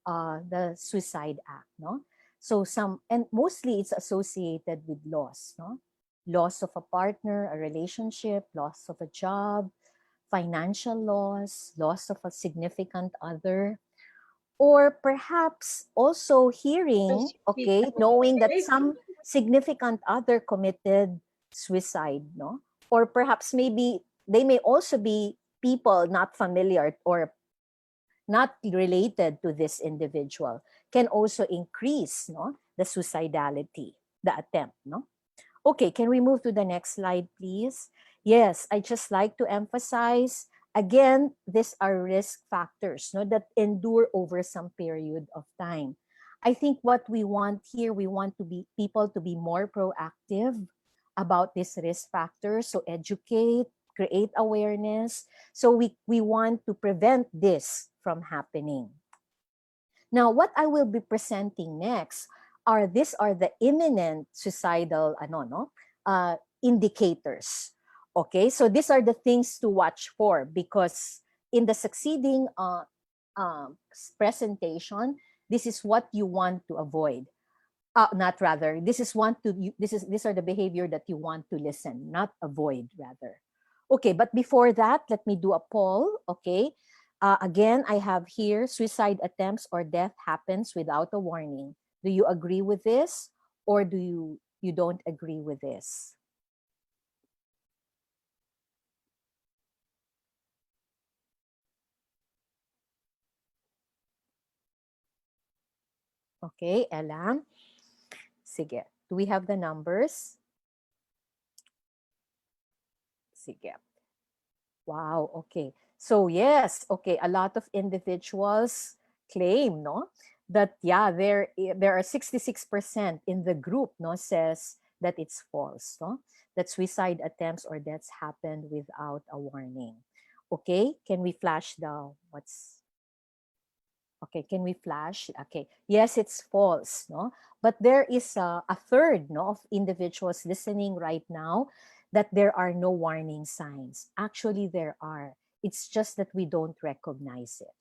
Speaker 3: the suicide act, no? So and mostly it's associated with loss, no? Loss of a partner, a relationship, loss of a job, financial loss, loss of a significant other, or perhaps also hearing, okay, knowing that some significant other committed suicide, no? Or perhaps maybe they may also be people not familiar or not related to this individual, can also increase, no, the suicidality, the attempt, no? Okay, can we move to the next slide, please? Yes, I just like to emphasize, again, these are risk factors, no, that endure over some period of time. I think what we want here, we want to be people to be more proactive about these risk factors. So educate, create awareness. So we want to prevent this from happening. Now, what I will be presenting next these are the imminent suicidal indicators. Okay, so these are the things to watch for, because in the succeeding presentation, this is what you want to avoid. Not rather, these are the behavior that you want to listen, not avoid, rather. Okay, but before that, let me do a poll. Okay, again, I have here suicide attempts or death happens without a warning. Do you agree with this, or do you don't agree with this? Okay, Ella. Sige. Do we have the numbers? Sige. Wow, okay. So yes, okay, a lot of individuals claim, no, that yeah, there are 66% in the group, no, says that it's false, no, that suicide attempts or deaths happened without a warning. Okay, can we flash the what's okay, can we flash? Okay, yes, it's false, no, but there is a third, no, of individuals listening right now that there are no warning signs. Actually, there are. It's just that we don't recognize it.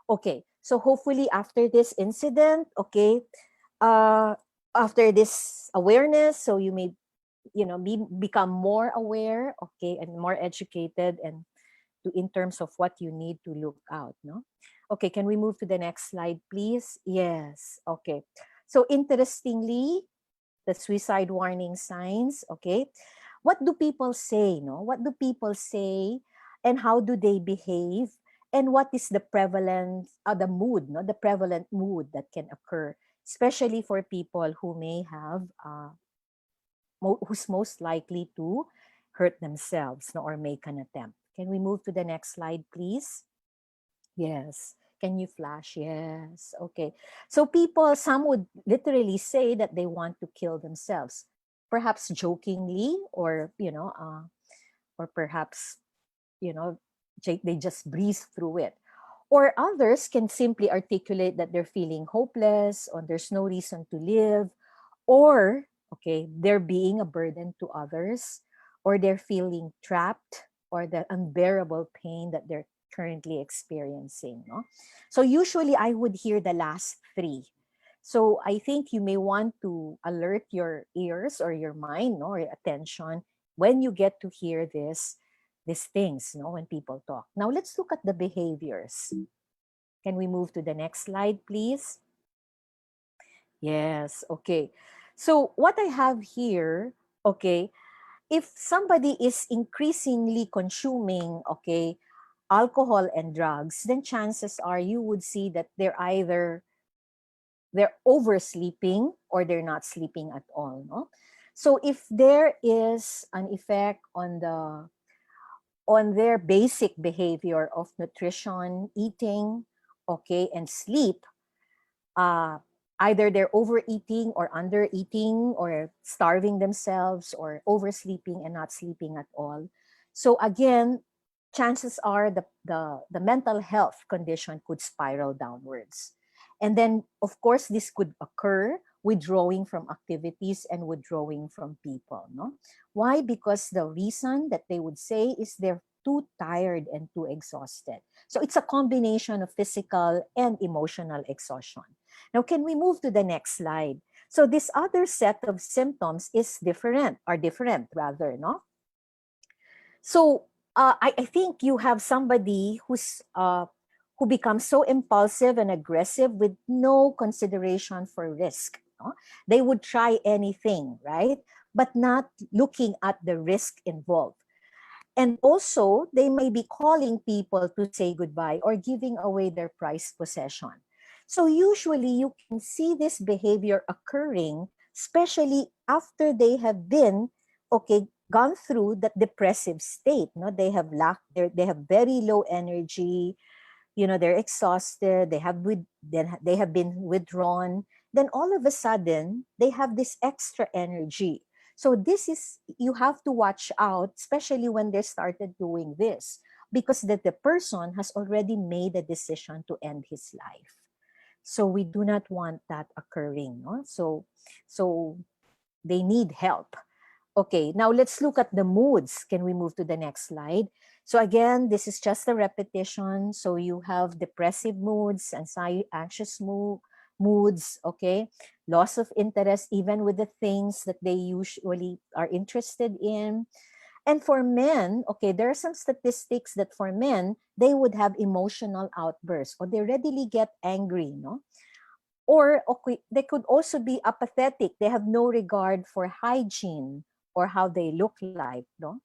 Speaker 3: Okay, so hopefully after this incident, okay, uh, after this awareness, so you may, become more aware, okay, and more educated, and in terms of what you need to look out, no? Okay, can we move to the next slide, please? Yes, okay. So interestingly, the suicide warning signs, okay, what do people say, no? What do people say, and how do they behave, and what is the prevalence, the mood, no? The prevalent mood that can occur, especially for people who may have, who's most likely to hurt themselves, no, or make an attempt. Can we move to the next slide, please? Yes. Can you flash? Yes. Okay. So people, some would literally say that they want to kill themselves, perhaps jokingly, or or perhaps you know they just breeze through it. Or others can simply articulate that they're feeling hopeless, or there's no reason to live, or okay, they're being a burden to others, or they're feeling trapped, or the unbearable pain that they're currently experiencing, no? So usually I would hear the last three. So I think you may want to alert your ears or your mind, no, or your attention when you get to hear these things, no, when people talk. Now let's look at the behaviors. Can we move to the next slide, please? Yes, okay. So what I have here, okay, if somebody is increasingly consuming, okay, alcohol and drugs, then chances are you would see that they're oversleeping, or they're not sleeping at all, no? So if there is an effect on their basic behavior of nutrition, eating, okay, and sleep, uh, either they're overeating or undereating, or starving themselves, or oversleeping and not sleeping at all. So again, chances are the mental health condition could spiral downwards. And then, of course, this could occur withdrawing from activities and withdrawing from people. No? Why? Because the reason that they would say is they're too tired and too exhausted. So it's a combination of physical and emotional exhaustion. Now, can we move to the next slide? So this other set of symptoms is different rather, no? So I think you have somebody who becomes so impulsive and aggressive with no consideration for risk. No? They would try anything, right? But not looking at the risk involved. And also, they may be calling people to say goodbye or giving away their prized possession. So usually you can see this behavior occurring, especially after they have been, okay, gone through that depressive state. No, they have very low energy, they're exhausted, they have been withdrawn. Then all of a sudden they have this extra energy. So this is, you have to watch out, especially when they started doing this, because that the person has already made a decision to end his life. So we do not want that occurring, no? So they need help. Okay, now let's look at the moods. Can we move to the next slide? So again, this is just a repetition. So you have depressive moods, anxious moods, okay? Loss of interest even with the things that they usually are interested in. And for men, okay, there are some statistics that for men, they would have emotional outbursts, or they readily get angry, no? Or okay, they could also be apathetic. They have no regard for hygiene or how they look like, no?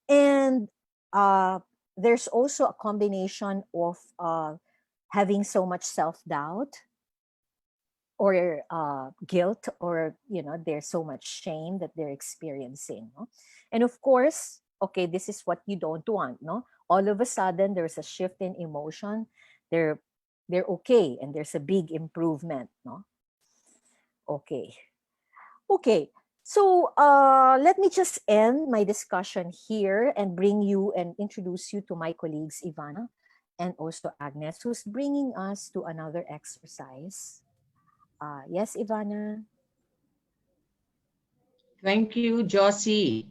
Speaker 3: And there's also a combination of having so much self-doubt, or guilt, or there's so much shame that they're experiencing, no? And of course, okay, this is what you don't want, no? All of a sudden there's a shift in emotion. They're okay, and there's a big improvement, no? Okay. Okay. So let me just end my discussion here and bring you and introduce you to my colleagues, Ivana and also Agnes, who's bringing us to another exercise. Yes, Ivana?
Speaker 4: Thank you, Josie.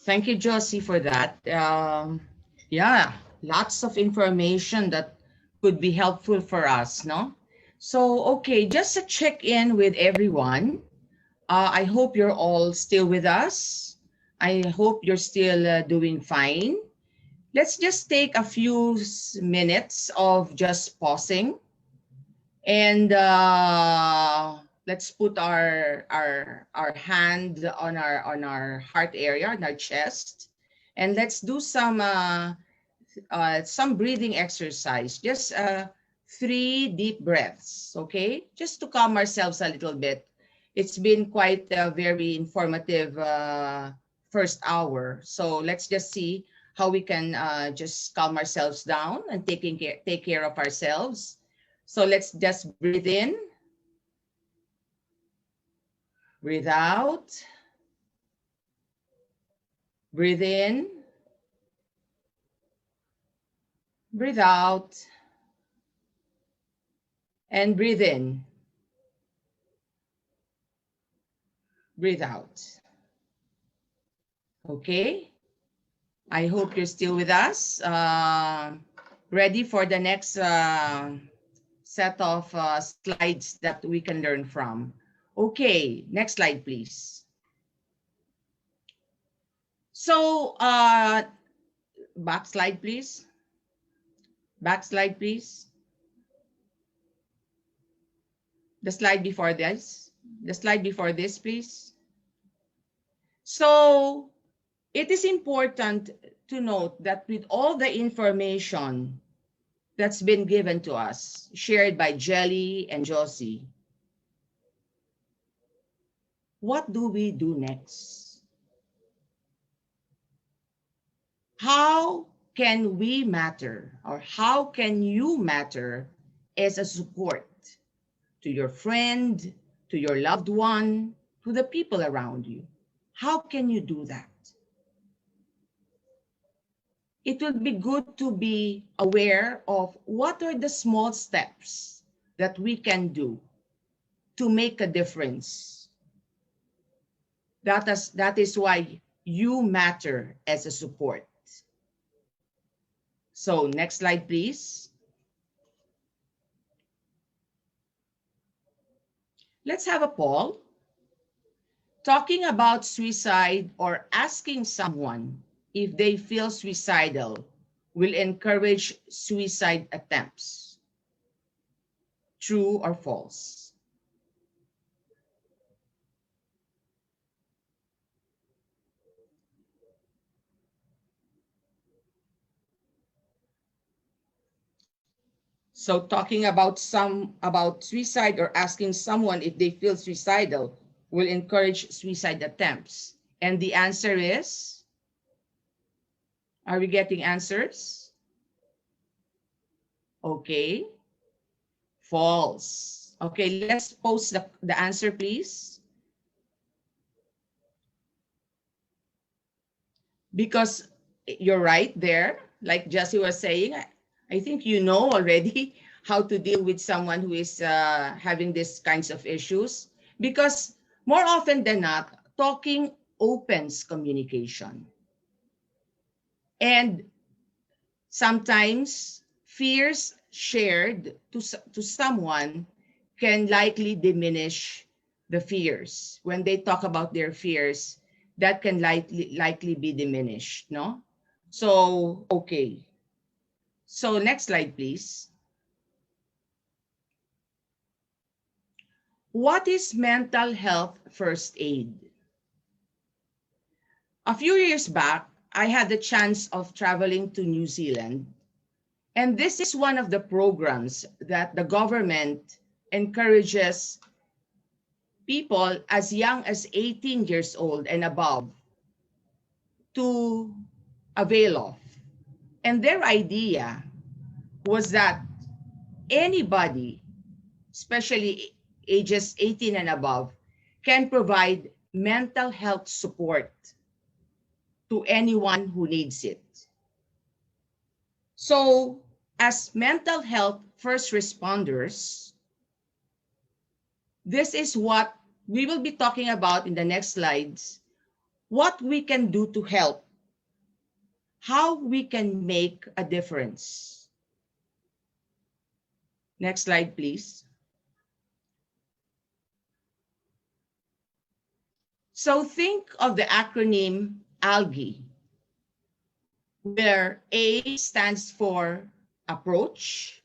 Speaker 4: Thank you, Josie, for that. Yeah, lots of information that could be helpful for us, no? So, okay, just a check-in with everyone. I hope you're all still with us. I hope you're still doing fine. Let's just take a few minutes of just pausing, and let's put our hand on our heart area, on our chest, and let's do some breathing exercise. Just 3 deep breaths, okay? Just to calm ourselves a little bit. It's been quite a very informative first hour. So let's just see how we can just calm ourselves down and take care of ourselves. So let's just breathe in, breathe out, breathe in, breathe out, and breathe in, breathe out. Okay? I hope you're still with us. Ready for the next set of slides that we can learn from. Okay, next slide, please. So, back slide, please. Back slide, please. The slide before this. The slide before this, please. So, it is important to note that with all the information that's been given to us, shared by Jelly and Josie, what do we do next? How can we matter, or how can you matter as a support to your friend, to your loved one, to the people around you? How can you do that? It would be good to be aware of what are the small steps that we can do to make a difference. That is why you matter as a support. So next slide, please. Let's have a poll. Talking about suicide or asking someone if they feel suicidal will encourage suicide attempts. True or false? So talking about suicide or asking someone if they feel suicidal will encourage suicide attempts. And the answer is, are we getting answers? Okay. False. Okay, let's post the answer, please. Because you're right there, like Jessie was saying, I think you know already how to deal with someone who is having these kinds of issues. Because more often than not, talking opens communication. And sometimes fears shared to someone can likely diminish the fears. When they talk about their fears, that can likely be diminished, no? So, okay. So next slide, please. What is mental health first aid? A few years back, I had the chance of traveling to New Zealand. And this is one of the programs that the government encourages people as young as 18 years old and above to avail of. And their idea was that anybody, especially ages 18 and above, can provide mental health support to anyone who needs it. So, as mental health first responders, this is what we will be talking about in the next slides, what we can do to help. how we can make a difference. Next slide, please. So think of the acronym ALGAE, where A stands for approach,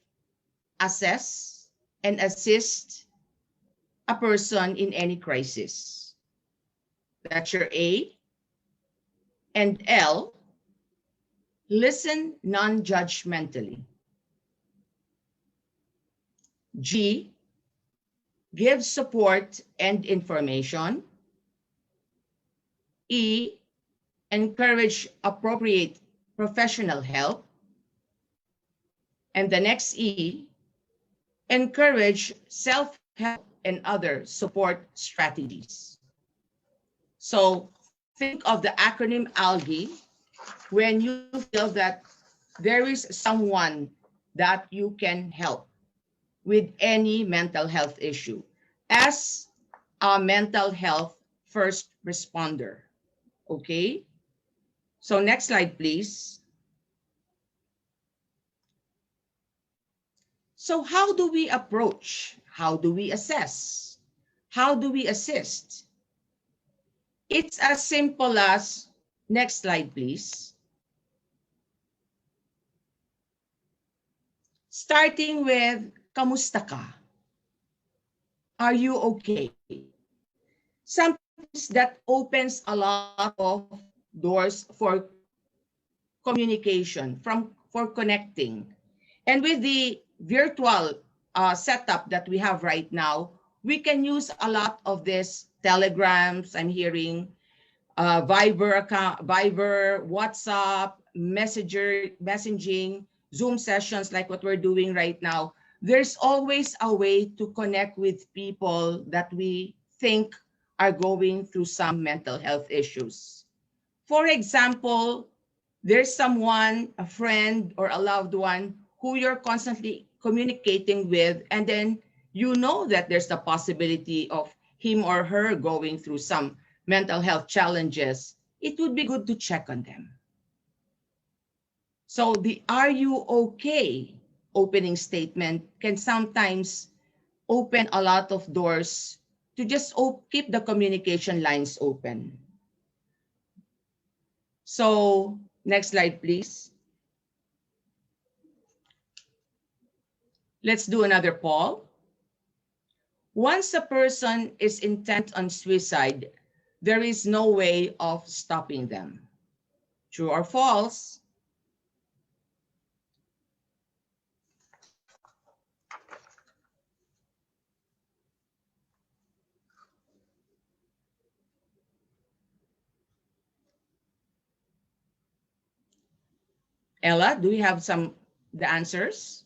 Speaker 4: assess, and assist a person in any crisis. That's your A. And L, listen non-judgmentally. G, give support and information. E, encourage appropriate professional help. And the next E, encourage self-help and other support strategies. So think of the acronym ALGAE when you feel that there is someone that you can help with any mental health issue as a mental health first responder. Okay? So next slide, please. So how do we approach? How do we assess? How do we assist? It's as simple as, next slide, please. Starting with, kamusta ka? Are you okay? Sometimes that opens a lot of doors for communication, for connecting. And with the virtual setup that we have right now, we can use a lot of this telegrams, I'm hearing, Viber, WhatsApp, messaging, Zoom sessions like what we're doing right now. There's always a way to connect with people that we think are going through some mental health issues. For example, there's someone, a friend or a loved one who you're constantly communicating with, and then you know that there's the possibility of him or her going through some mental health challenges. It would be good to check on them. So the "are you okay" opening statement can sometimes open a lot of doors to just keep the communication lines open. So next slide, please. Let's do another poll. Once a person is intent on suicide, there is no way of stopping them. True or false? Ella, do you have the answers?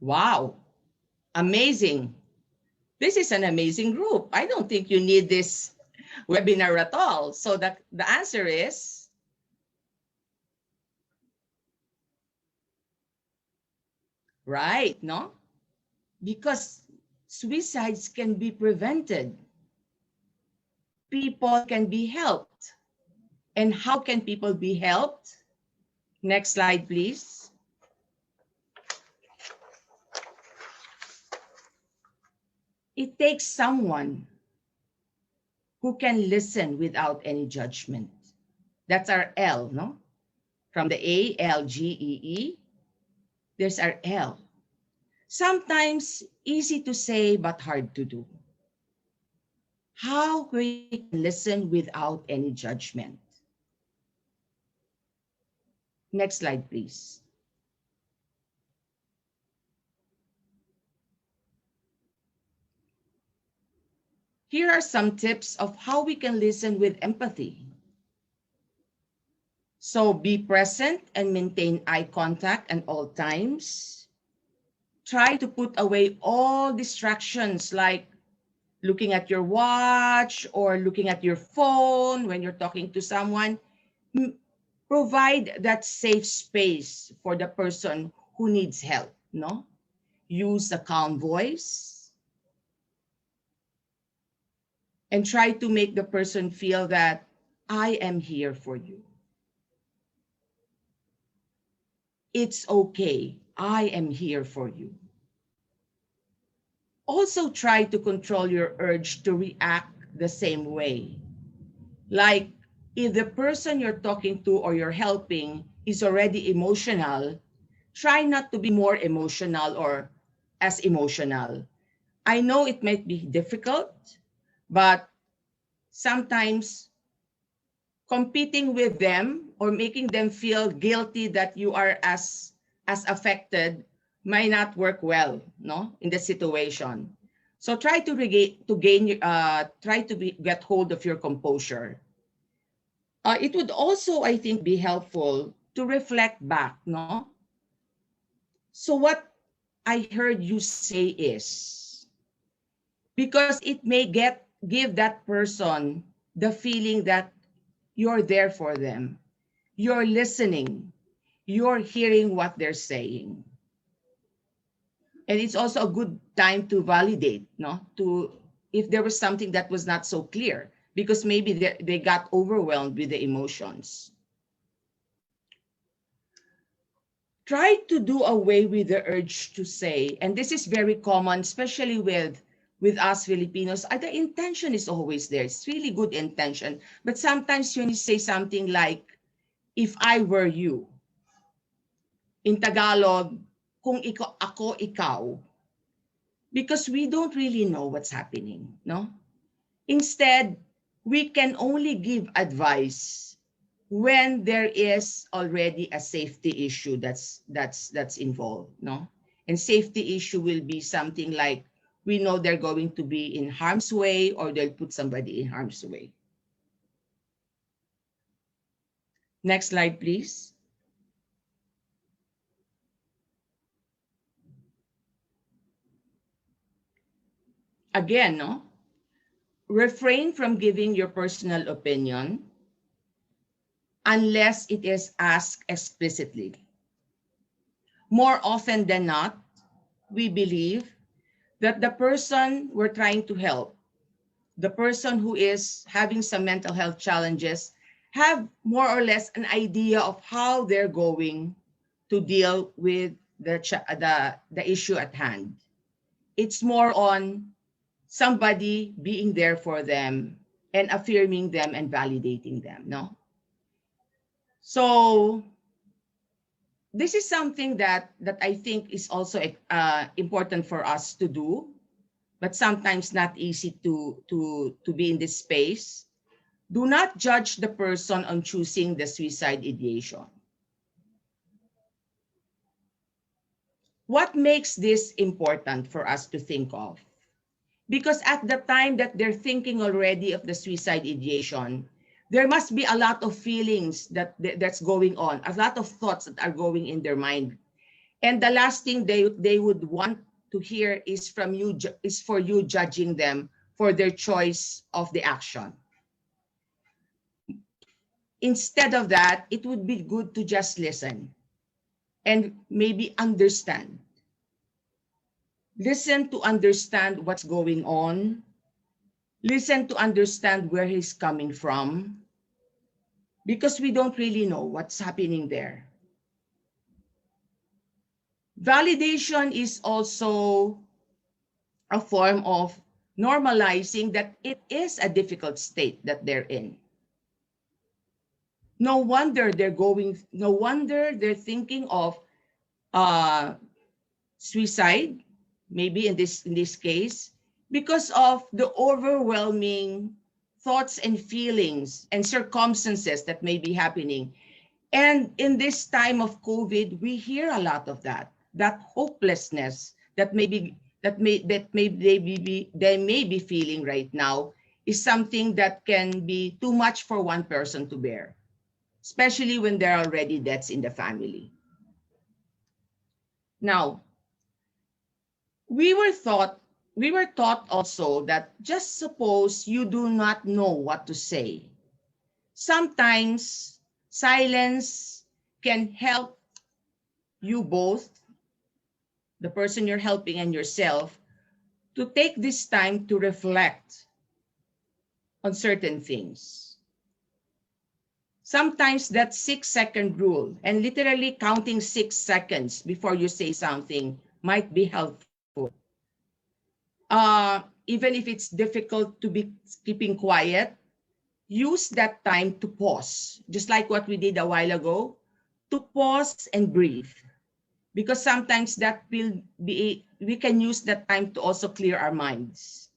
Speaker 4: Wow, amazing. This is an amazing group. I don't think you need this webinar at all. So the answer is right, no? Because suicides can be prevented. People can be helped. And how can people be helped? Next slide, please. It takes someone who can listen without any judgment. That's our L, no? From the ALGEE, there's our L. Sometimes easy to say, but hard to do. How we can listen without any judgment. Next slide, please. Here are some tips of how we can listen with empathy. So be present and maintain eye contact at all times. Try to put away all distractions like looking at your watch or looking at your phone when you're talking to someone. Provide that safe space for the person who needs help, no? Use a calm voice and try to make the person feel that I am here for you. It's okay. I am here for you. Also try to control your urge to react the same way. Like if the person you're talking to or you're helping is already emotional, try not to be more emotional or as emotional. I know it might be difficult, but sometimes competing with them or making them feel guilty that you are as affected might not work well, no, in the situation. So try to get hold of your composure. It would also, I think, be helpful to reflect back, no? So what I heard you say is, because it may give that person the feeling that you're there for them, you're listening, you're hearing what they're saying. And it's also a good time to validate, no? To if there was something that was not so clear, because maybe they got overwhelmed with the emotions. Try to do away with the urge to say, and this is very common, especially with us Filipinos. The intention is always there. It's really good intention. But sometimes when you say something like, if I were you, in Tagalog, kung ako, ikaw, because we don't really know what's happening, no? Instead, we can only give advice when there is already a safety issue that's involved, no? And safety issue will be something like we know they're going to be in harm's way or they'll put somebody in harm's way. Next slide, please. Again, no? Refrain from giving your personal opinion unless it is asked explicitly. More often than not, we believe that the person we're trying to help, the person who is having some mental health challenges, have more or less an idea of how they're going to deal with the issue at hand. It's more on somebody being there for them and affirming them and validating them, no? So this is something that I think is also important for us to do, but sometimes not easy to be in this space. Do not judge the person on choosing the suicide ideation. What makes this important for us to think of? Because at the time that they're thinking already of the suicide ideation, there must be a lot of feelings that's going on, a lot of thoughts that are going in their mind. And the last thing they would want to hear is from you, is for you judging them for their choice of the action. Instead of that, it would be good to just listen and maybe understand. Listen to understand what's going on. Listen to understand where he's coming from, because we don't really know what's happening there. Validation is also a form of normalizing that it is a difficult state that they're in. No wonder they're thinking of suicide, maybe in this case, because of the overwhelming thoughts and feelings and circumstances that may be happening. And in this time of COVID, we hear a lot of that hopelessness that they may be feeling right now is something that can be too much for one person to bear, especially when there are already deaths in the family. Now, we were taught also that just suppose you do not know what to say. Sometimes silence can help you both, the person you're helping and yourself, to take this time to reflect on certain things. sometimes that 6-second rule and literally counting 6 seconds before you say something might be helpful. Even if it's difficult to be keeping quiet, use that time to pause, just like what we did a while ago, to pause and breathe. Because sometimes that will be, we can use that time to also clear our minds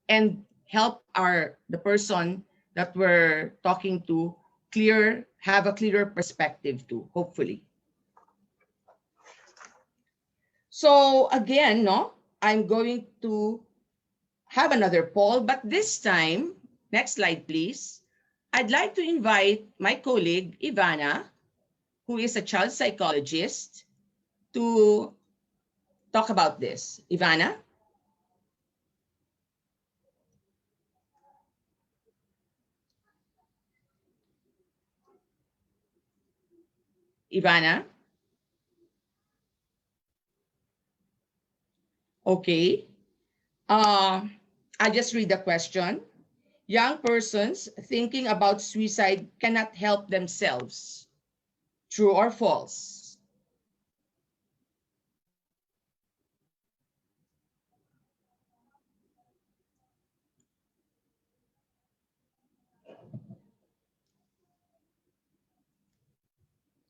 Speaker 4: and help the person that we're talking to have a clearer perspective too, hopefully. So again, no, I'm going to have another poll, but this time, next slide, please. I'd like to invite my colleague, Ivana, who is a child psychologist, to talk about this. Ivana? Ivana? Okay. I just read the question. Young persons thinking about suicide cannot help themselves. True or false?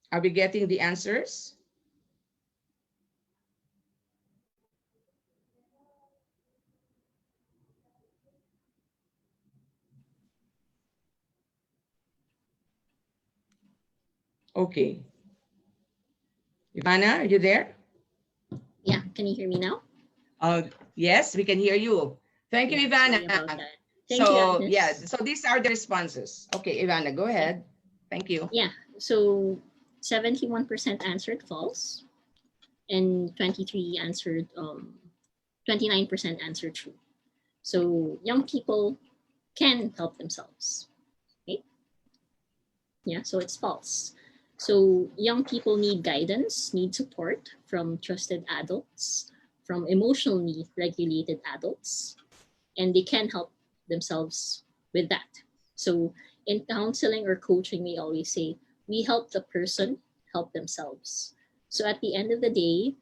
Speaker 4: Are we getting the answers? Okay. Ivana, are you there?
Speaker 5: Yeah, can you hear me now?
Speaker 4: Yes, we can hear you. Thank you, Ivana.
Speaker 5: Sorry about that. Thank you, Agnes.
Speaker 4: Yeah, so these are the responses. Okay, Ivana, go ahead. Thank you.
Speaker 5: Yeah, so 71% answered false, and 29% answered true. So young people can help themselves. Okay? Yeah, so it's false. So young people need guidance, need support from trusted adults, from emotionally regulated adults, and they can help themselves with that. So in counseling or coaching, we always say we help the person help themselves. So at the end of the day,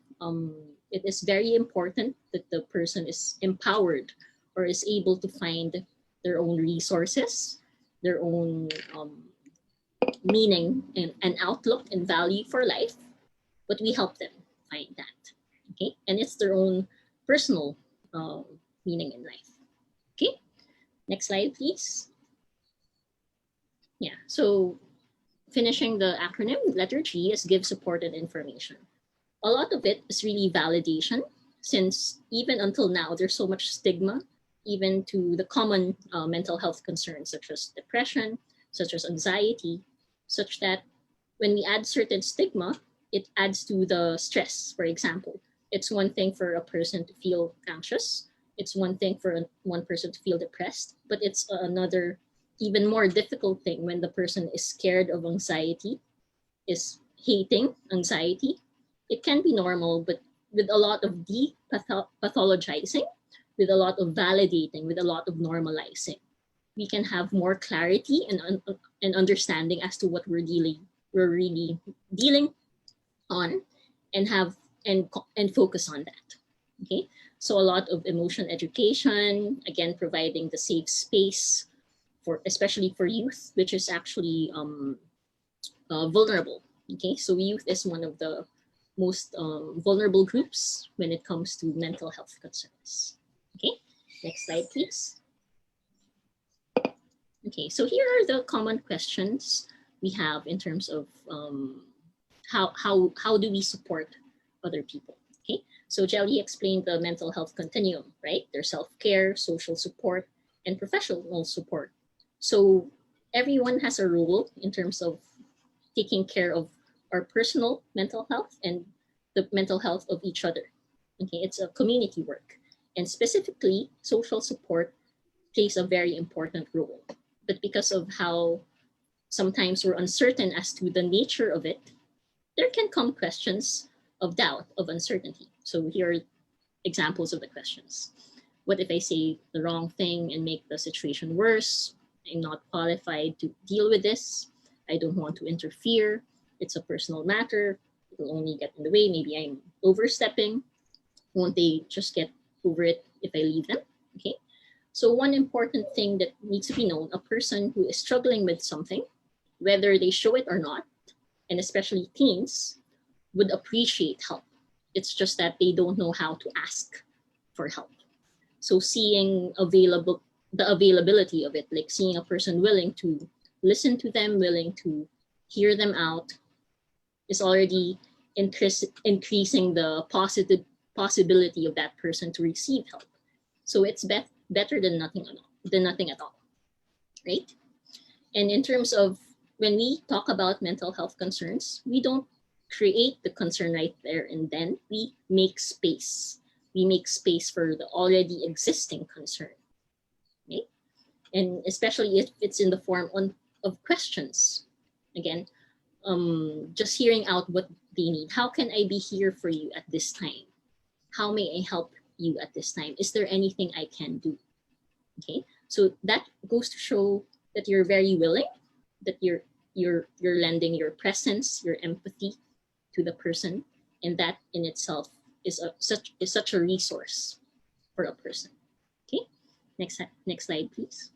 Speaker 5: it is very important that the person is empowered or is able to find their own resources, their own meaning and outlook and value for life, but we help them find that. Okay, and it's their own personal uh, meaning in life. Okay, next slide, please. Yeah, so finishing the acronym, letter G is give support and information. A lot of it is really validation, since even until now, there's so much stigma, even to the common mental health concerns, such as depression, such as anxiety, such that when we add certain stigma, it adds to the stress. For example, it's one thing for a person to feel anxious, it's one thing for one person to feel depressed, but it's another even more difficult thing when the person is scared of anxiety, is hating anxiety. It can be normal, but with a lot of pathologizing, with a lot of validating, with a lot of normalizing, we can have more clarity and understanding as to what we're really dealing on, and have and focus on that. Okay, so a lot of emotion education, again providing the safe space for, especially for youth, which is actually vulnerable. Okay, so youth is one of the most vulnerable groups when it comes to mental health concerns. Okay, next slide, please. Okay, so here are the common questions we have in terms of how do we support other people. Okay, so Jelly explained the mental health continuum, right? There's self-care, social support, and professional support. So everyone has a role in terms of taking care of our personal mental health and the mental health of each other. Okay, it's a community work, and specifically social support plays a very important role. But because of how sometimes we're uncertain as to the nature of it, there can come questions of doubt, of uncertainty. So here are examples of the questions. What if I say the wrong thing and make the situation worse? I'm not qualified to deal with this. I don't want to interfere. It's a personal matter. It'll only get in the way. Maybe I'm overstepping. Won't they just get over it if I leave them? Okay. So one important thing that needs to be known, a person who is struggling with something, whether they show it or not, and especially teens, would appreciate help. It's just that they don't know how to ask for help. So seeing the availability of it, like seeing a person willing to listen to them, willing to hear them out, is already increasing the positive possibility of that person to receive help. So it's better than nothing at all, right? And in terms of when we talk about mental health concerns, we don't create the concern right there and then. We make space. We make space for the already existing concern, right? And especially if it's in the form of questions. Again, just hearing out what they need. How can I be here for you at this time? How may I help you at this time? Is there anything I can do? Okay, so that goes to show that you're very willing, that you're lending your presence, your empathy to the person, and that in itself is such a resource for a person. Okay, next slide, please.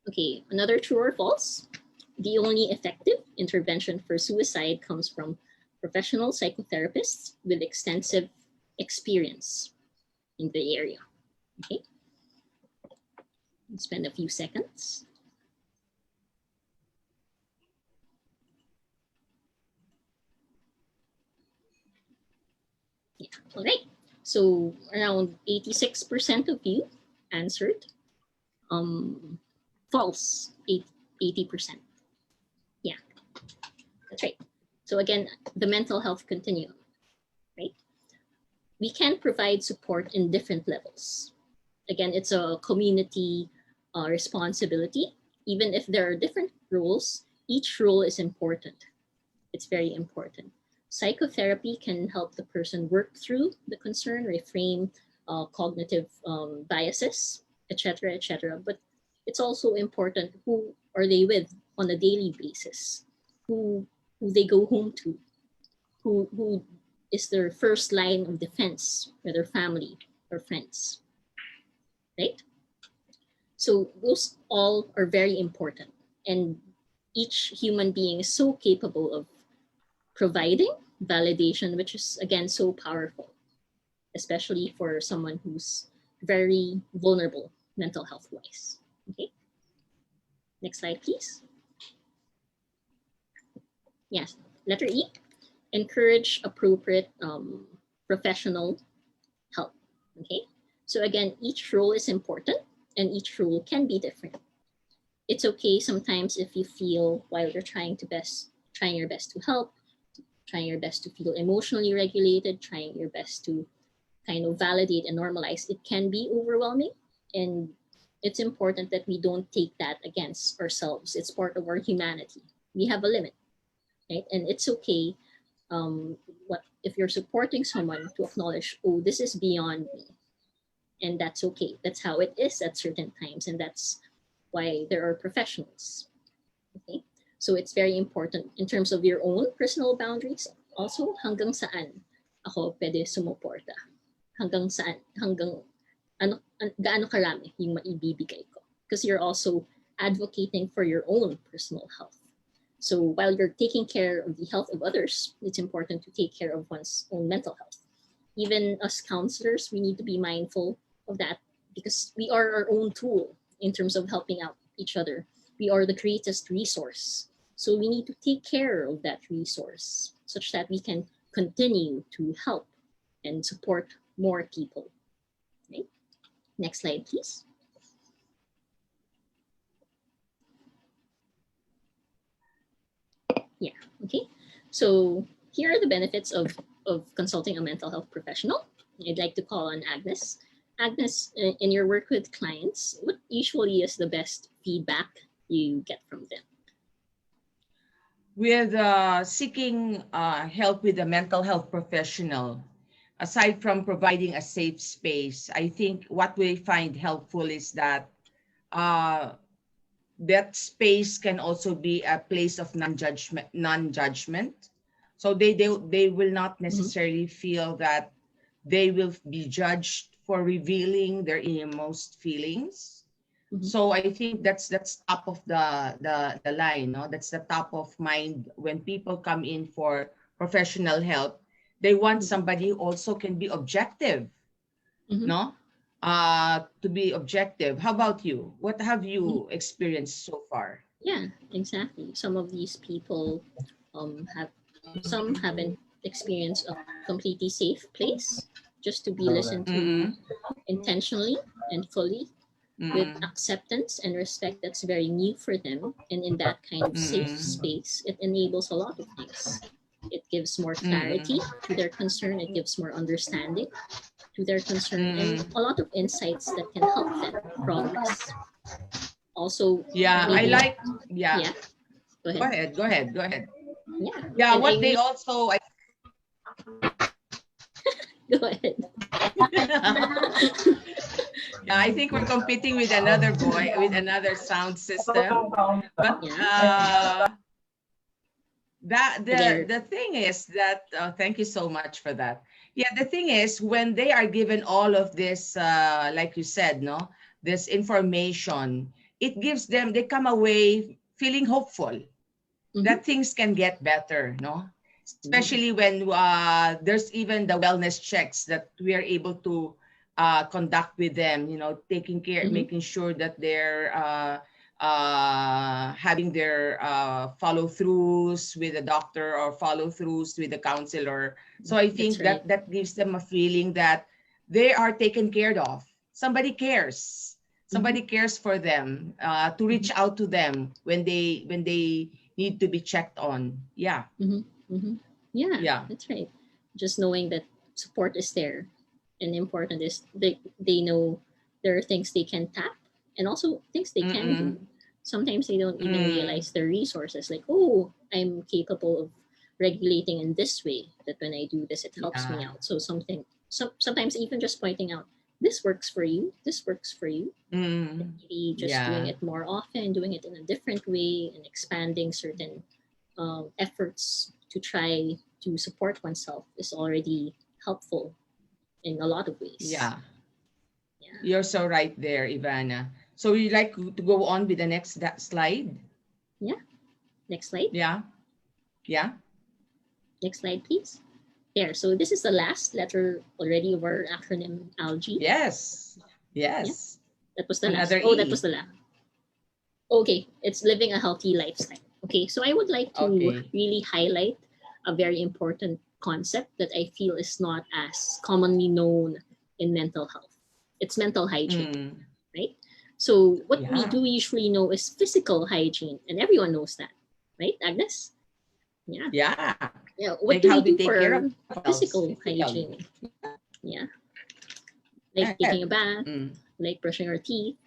Speaker 5: Okay, another true or false. The only effective intervention for suicide comes from professional psychotherapists with extensive experience in the area. Okay, spend a few seconds. Yeah, all right. So around 86% of you answered false, 80%. Yeah, that's right. So again, the mental health continuum, right? We can provide support in different levels. Again, it's a community responsibility. Even if there are different roles, each role is important. It's very important. Psychotherapy can help the person work through the concern, reframe cognitive biases, etc., etc. But it's also important, who are they with on a daily basis, who they go home to, who is their first line of defense, whether family or friends, right? So those all are very important, and each human being is so capable of providing validation, which is again so powerful, especially for someone who's very vulnerable mental health wise. Okay, next slide, please. Yes, letter E, encourage appropriate professional help. Okay, so again, each role is important and each role can be different. It's okay sometimes if you feel while you're trying your best to help, trying your best to feel emotionally regulated, trying your best to kind of validate and normalize, it can be overwhelming. And it's important that we don't take that against ourselves. It's part of our humanity. We have a limit, right? And it's okay what if you're supporting someone to acknowledge, oh, this is beyond me. And that's okay. That's how it is at certain times. And that's why there are professionals. Okay. So it's very important in terms of your own personal boundaries. Also, hanggang saan ako pwede sumuporta? Hanggang saan? Hanggang gaano karami yung maibibigay ko? Because you're also advocating for your own personal health. So while you're taking care of the health of others, it's important to take care of one's own mental health. Even as counselors, we need to be mindful of that because we are our own tool in terms of helping out each other. We are the greatest resource. So we need to take care of that resource such that we can continue to help and support more people. Okay. Next slide, please. Yeah, okay. So here are the benefits of consulting a mental health professional. I'd like to call on Agnes. Agnes, in your work with clients, what usually is the best feedback you get from them?
Speaker 4: With seeking help with a mental health professional, aside from providing a safe space, I think what we find helpful is that that space can also be a place of non-judgment. So they will not necessarily feel that they will be judged for revealing their innermost feelings. So I think that's top of the line, no? That's the top of mind when people come in for professional help. They want somebody who also can be objective, no? To be objective. How about you? What have you experienced so far?
Speaker 5: Yeah, exactly. Some of these people have, some haven't experienced a completely safe place just to be listened to
Speaker 4: Mm-mm,
Speaker 5: intentionally and fully with
Speaker 4: mm-mm,
Speaker 5: acceptance and respect that's very new for them. And in that kind of safe
Speaker 4: mm-mm,
Speaker 5: space, it enables a lot of things. It gives more clarity
Speaker 4: mm-mm,
Speaker 5: to their concern, it gives more understanding to their concern, and
Speaker 4: mm-mm.
Speaker 5: a lot of insights that can help them progress. Also,
Speaker 4: Yeah, I
Speaker 5: maybe,
Speaker 4: like, yeah.
Speaker 5: yeah, go
Speaker 4: Go
Speaker 5: ahead.
Speaker 4: ahead, go ahead, go ahead.
Speaker 5: Yeah,
Speaker 4: Yeah,
Speaker 5: and I
Speaker 4: what they
Speaker 5: really,
Speaker 4: also,
Speaker 5: go ahead.
Speaker 4: yeah, I think we're competing with another boy, with another sound system. But
Speaker 5: Yeah,
Speaker 4: that
Speaker 5: there.
Speaker 4: the thing is that thank you so much for that. Yeah, the thing is when they are given all of this, like you said, no, this information, it gives them, they come away feeling hopeful that things can get better, no? Especially when there's even the wellness checks that we are able to conduct with them, you know, taking care, making sure that they're having their follow-throughs with the doctor or follow-throughs with the counselor. So I
Speaker 5: That's
Speaker 4: think
Speaker 5: right.
Speaker 4: that that gives them a feeling that they are taken care of. Somebody cares. Somebody cares for them, to reach out to them when they need to be checked on. Yeah.
Speaker 5: Yeah,
Speaker 4: Yeah.
Speaker 5: that's right. Just knowing that support is there, and important is they know there are things they can tap and also things they can do.
Speaker 4: Mm-mm.
Speaker 5: Sometimes they don't even
Speaker 4: Mm.
Speaker 5: realize their resources. Like, oh, I'm capable of regulating in this way. That when I do this, it helps me
Speaker 4: Yeah.
Speaker 5: out. So sometimes even just pointing out this works for you. This works for you.
Speaker 4: Mm.
Speaker 5: Maybe just doing
Speaker 4: Yeah.
Speaker 5: it more often, doing it in a different way, and expanding certain efforts to try to support oneself is already helpful in a lot of ways.
Speaker 4: Yeah.
Speaker 5: Yeah.
Speaker 4: You're so right there, Ivana. So we like to go on with the next slide.
Speaker 5: Yeah. Next slide.
Speaker 4: Yeah. Yeah.
Speaker 5: Next slide, please. There. So this is the last letter already of our acronym ALGE.
Speaker 4: Yes.
Speaker 5: Yeah.
Speaker 4: Yes.
Speaker 5: That was the last.
Speaker 4: Another
Speaker 5: Oh, that was
Speaker 4: E.
Speaker 5: the last. Okay. It's living a healthy lifestyle. Okay. So I would like to
Speaker 4: Okay.
Speaker 5: really highlight a very important concept that I feel is not as commonly known in mental health. It's mental hygiene,
Speaker 4: Mm.
Speaker 5: right? So what we
Speaker 4: Yeah.
Speaker 5: do usually know is physical hygiene, and everyone knows that, right, Agnes? Yeah.
Speaker 4: Yeah.
Speaker 5: Yeah. What
Speaker 4: Like
Speaker 5: do
Speaker 4: how
Speaker 5: we
Speaker 4: we
Speaker 5: do
Speaker 4: take
Speaker 5: for
Speaker 4: care
Speaker 5: our
Speaker 4: of ourselves
Speaker 5: physical
Speaker 4: physically.
Speaker 5: hygiene? Yeah.
Speaker 4: Go
Speaker 5: Like taking a
Speaker 4: ahead.
Speaker 5: bath,
Speaker 4: Mm.
Speaker 5: like brushing our teeth.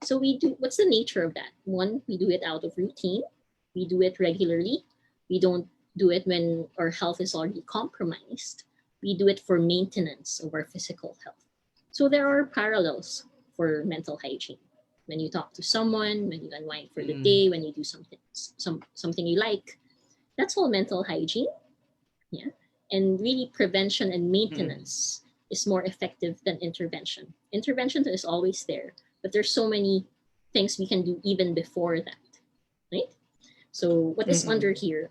Speaker 5: So we do, what's the nature of that? One, we do it out of routine. We do it regularly. We don't do it when our health is already compromised. We do it for maintenance of our physical health. So there are parallels for mental hygiene. When you talk to someone, when you unwind for the
Speaker 4: Mm.
Speaker 5: day, when you do something you like, that's all mental hygiene. Yeah. And really prevention and
Speaker 4: Mm.
Speaker 5: maintenance is more effective than intervention. Intervention is always there, but there's so many things we can do even before that, right? So what is under
Speaker 4: Mm-mm.
Speaker 5: here?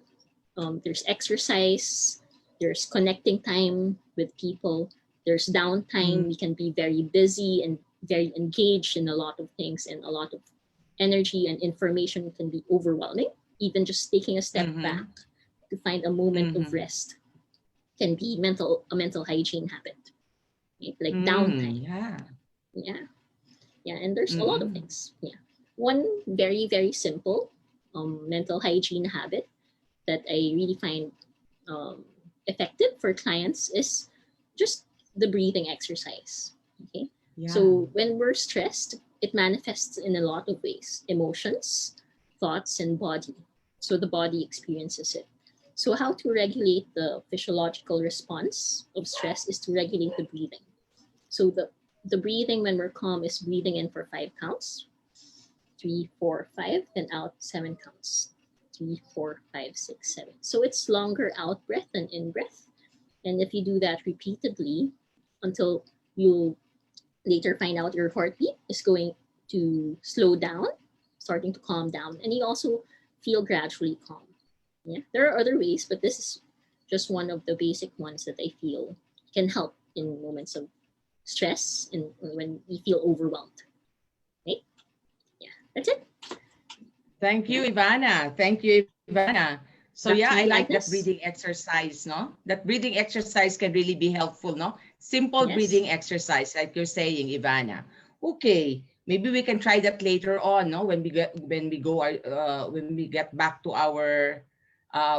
Speaker 5: There's exercise, there's connecting time with people, there's downtime.
Speaker 4: Mm.
Speaker 5: We can be very busy and very engaged in a lot of things, and a lot of energy and information can be overwhelming. Even just taking a step back
Speaker 4: Mm-hmm.
Speaker 5: to find a moment of
Speaker 4: Mm-hmm.
Speaker 5: rest can be a mental hygiene habit, right? Like
Speaker 4: Mm.
Speaker 5: downtime.
Speaker 4: Yeah.
Speaker 5: Yeah, yeah, and there's a lot of
Speaker 4: Mm-mm.
Speaker 5: things. Yeah, one very simple mental hygiene habit that I really find um, effective for clients is just the breathing exercise. Okay,
Speaker 4: Yeah.
Speaker 5: so when we're stressed, it manifests in a lot of ways: emotions, thoughts, and body. So the body experiences it. So how to regulate the physiological response of stress is to regulate the breathing. So the breathing when we're calm is breathing in for 5 counts, 3, 4, 5, then out 7 counts. 3, 4, 5, 6, 7. So it's longer out breath than in breath. And if you do that repeatedly until you later find out your heartbeat is going to slow down, starting to calm down, and you also feel gradually calm. Yeah, there are other ways, but this is just one of the basic ones that I feel can help in moments of stress and when we feel overwhelmed. Right? Yeah, that's it.
Speaker 4: Thank you, Ivana. Thank you, Ivana. So
Speaker 5: Back
Speaker 4: yeah,
Speaker 5: to
Speaker 4: I
Speaker 5: you,
Speaker 4: like that
Speaker 5: Agnes.
Speaker 4: breathing exercise, no? That breathing exercise can really be helpful, no? Simple
Speaker 5: Yes.
Speaker 4: breathing exercise, like you're saying, Ivana. Okay, maybe we can try that later on, no? When we get back to our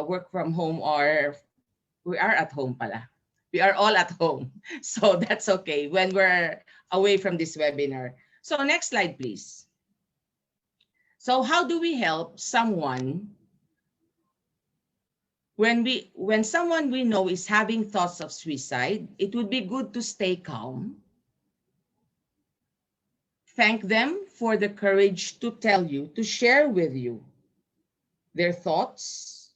Speaker 4: work from home, or we are at home pala. We are all at home. So that's okay when we're away from this webinar. So next slide, please. So how do we help someone when someone we know is having thoughts of suicide? It would be good to stay calm. Thank them for the courage to tell you, to share with you their thoughts.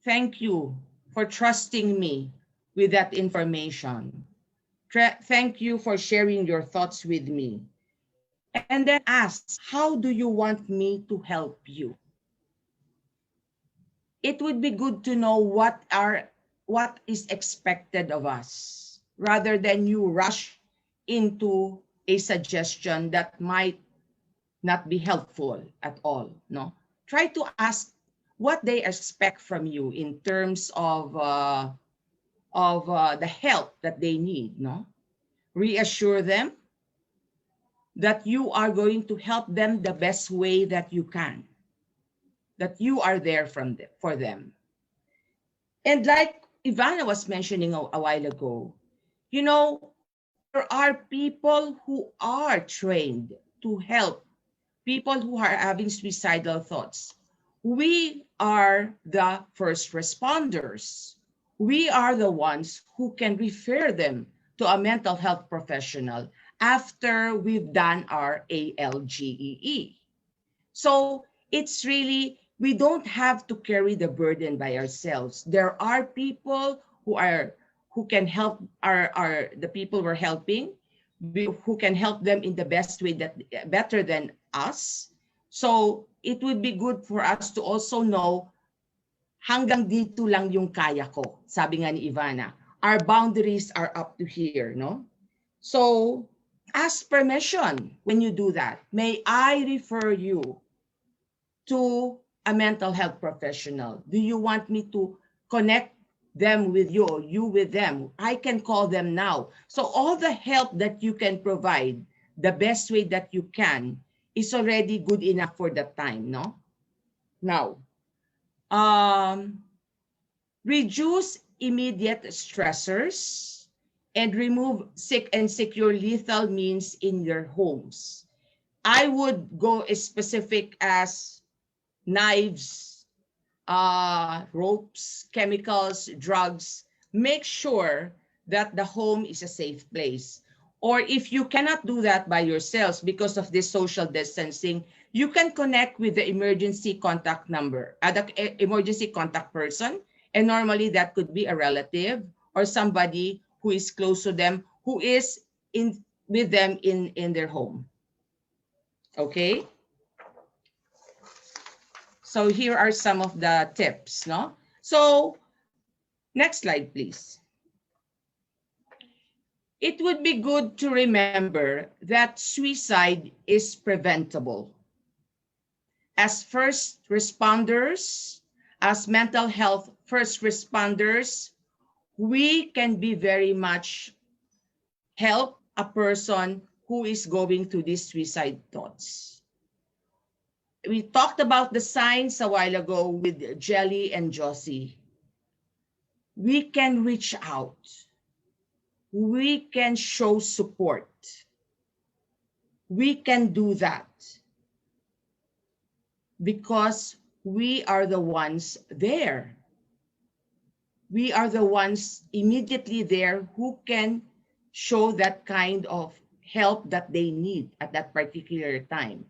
Speaker 4: Thank you for trusting me with that information. Thank you for sharing your thoughts with me. And then ask, how do you want me to help you? It would be good to know what is expected of us, rather than you rush into a suggestion that might not be helpful at all. No, try to ask what they expect from you in terms of the help that they need. No, reassure them that you are going to help them the best way that you can, that you are there for them. And like Ivana was mentioning a while ago, you know, there are people who are trained to help people who are having suicidal thoughts. We are the first responders. We are the ones who can refer them to a mental health professional after we've done our ALGEE. So it's really, we don't have to carry the burden by ourselves. There are people who can help the people we're helping, who can help them in the best way, that better than us. So it would be good for us to also know, hanggang dito lang yung kaya ko. Sabi nga ni Ivana, our boundaries are up to here, no? So ask permission when you do that. May I refer you to a mental health professional? Do you want me to connect them with you, or you with them? I can call them now. So all the help that you can provide, the best way that you can, is already good enough for that time, no? Now, reduce immediate stressors and remove sick and secure lethal means in your homes. I would go as specific as knives, ropes, chemicals, drugs. Make sure that the home is a safe place. Or if you cannot do that by yourselves because of this social distancing, you can connect with the emergency contact number, the emergency contact person. And normally that could be a relative or somebody who is close to them, who is with them in their home. Okay? So here are some of the tips, no? So next slide, please. It would be good to remember that suicide is preventable. As first responders, as mental health first responders, we can be very much help a person who is going through these suicide thoughts. We talked about the signs a while ago with Jelly and Josie. We can reach out. We can show support. We can do that because we are the ones there. We are the ones immediately there who can show that kind of help that they need at that particular time.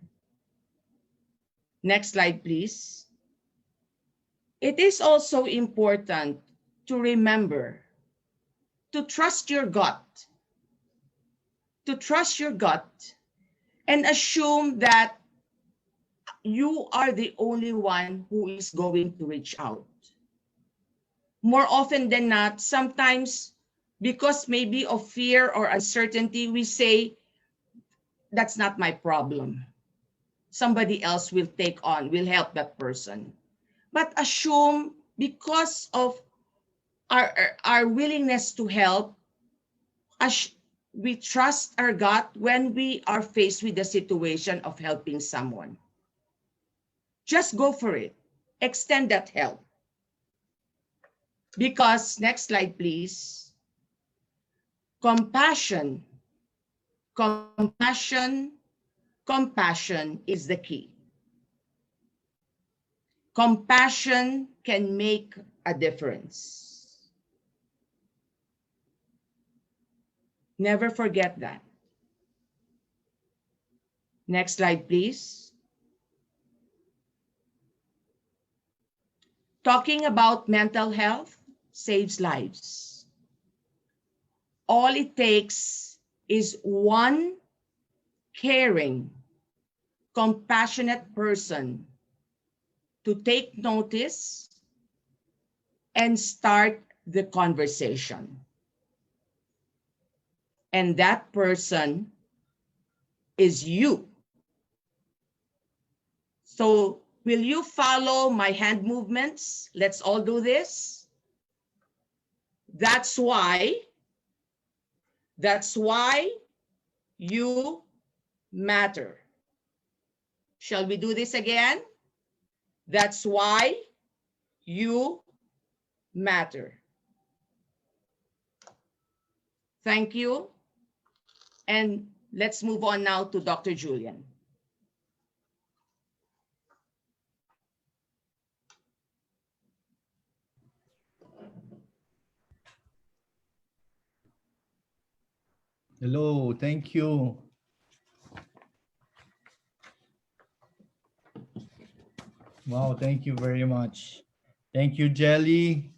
Speaker 4: Next slide, please. It is also important to remember to trust your gut, to trust your gut and assume that you are the only one who is going to reach out. More often than not, sometimes because maybe of fear or uncertainty, we say, that's not my problem. Somebody else will will help that person. But assume because of our willingness to help, as we trust our gut when we are faced with the situation of helping someone. Just go for it. Extend that help. Because, next slide, please. Compassion, compassion, compassion is the key. Compassion can make a difference. Never forget that. Next slide, please. Talking about mental health saves lives. All it takes is one caring, compassionate person to take notice and start the conversation. And that person is you. So will you follow my hand movements? Let's all do this. That's why you matter. Shall we do this again? That's why you matter. Thank you. And let's move on now to Dr. Julian.
Speaker 1: Hello, thank you. Wow, thank you very much. Thank you, Jelly.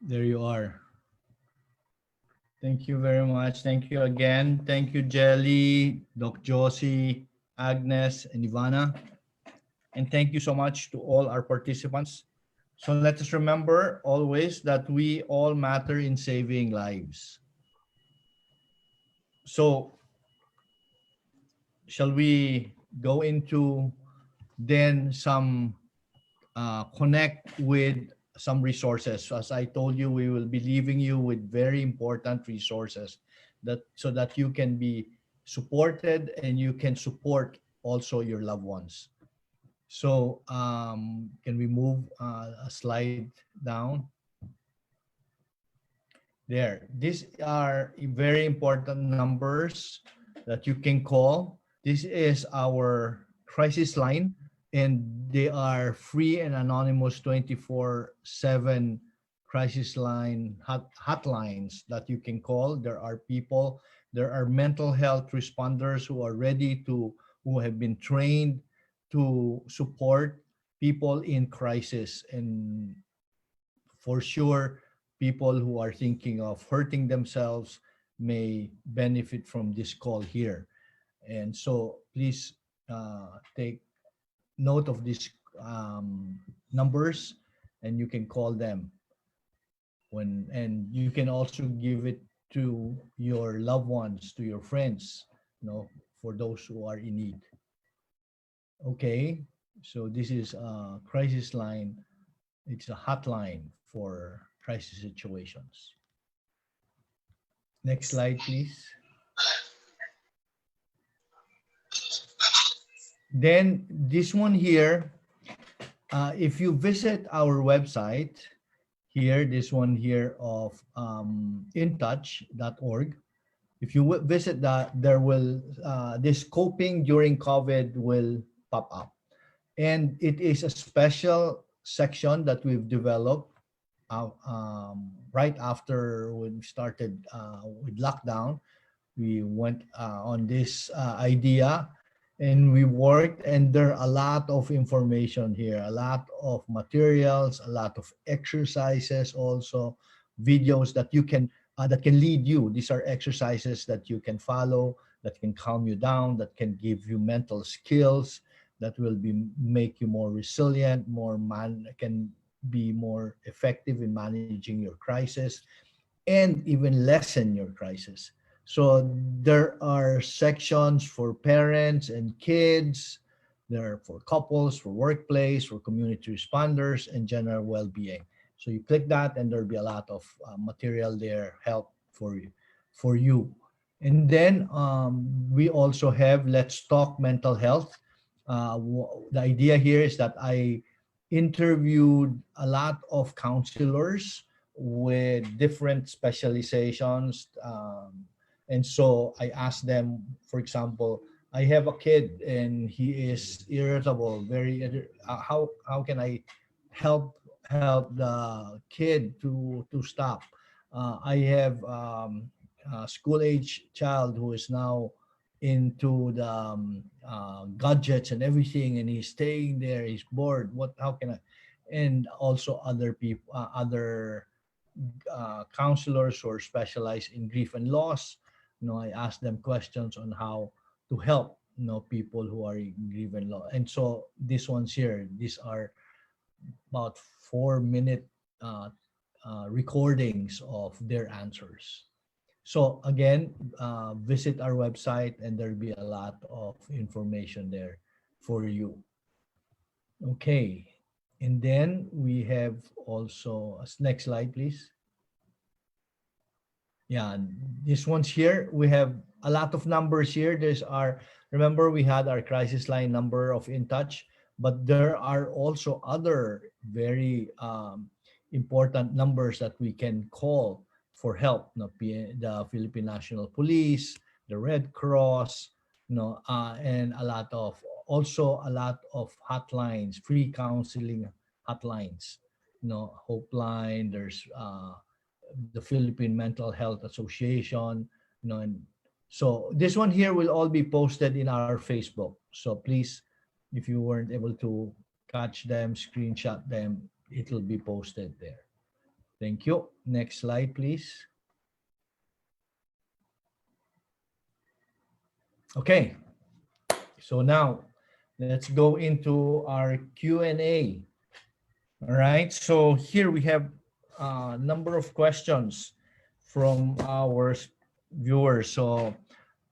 Speaker 1: There you are. Thank you very much. Thank you again. Thank you, Jelly, Doc Josie, Agnes, and Ivana. And thank you so much to all our participants. So let us remember always that we all matter in saving lives. So shall we go into then some connect with some resources? As I told you, we will be leaving you with very important resources that so that you can be supported and you can support also your loved ones. So can we move a slide down? There. These are very important numbers that you can call. This is our crisis line, and they are free and anonymous 24/7 crisis line hotlines that you can call. There are people, there are mental health responders who are ready to, who have been trained to support people in crisis. And for sure, people who are thinking of hurting themselves may benefit from this call here. And so please take note of these numbers, and you can call them when, and you can also give it to your loved ones, to your friends, for those who are in need. Okay, so this is a crisis line. It's a hotline for crisis situations. Next slide, please. Then this one here, if you visit our website here, this one here of intouch.org, if you visit that, there will, this coping during COVID will pop up. And it is a special section that we've developed right after we started with lockdown. we went on this idea, and we worked, and there are a lot of information here, a lot of materials, a lot of exercises, also videos that can lead you. These are exercises that you can follow, that can calm you down, that can give you mental skills, that will be make you more resilient, can be more effective in managing your crisis, and even lessen your crisis. So there are sections for parents and kids, there are for couples, for workplace, for community responders, and general well-being. So you click that, and there'll be a lot of material there, help for you. And then we also have Let's Talk Mental Health. The idea here is that I interviewed a lot of counselors with different specializations. And so I asked them, for example, I have a kid and he is irritable, how can I help the kid to stop? I have a school age child who is now into the gadgets and everything, and he's staying there, he's bored. What how can I? And also other people, other counselors who are specialized in grief and loss. I ask them questions on how to help people who are in grief and loss. And so these ones here, these are about 4 minute uh, recordings of their answers. So again, visit our website, and there'll be a lot of information there for you. Okay, and then we have also next slide, please. Yeah, this one's here. We have a lot of numbers here. Remember we had our crisis line number of In Touch, but there are also other very important numbers that we can call for help. The Philippine National Police, the Red Cross, and a lot of hotlines, free counseling hotlines. Hope Line. There's the Philippine Mental Health Association, and so this one here will all be posted in our Facebook. So please, if you weren't able to catch them, screenshot them, it'll be posted there. Thank you. Next slide, please. Okay, so now let's go into our Q&A. All right, so here we have a number of questions from our viewers. So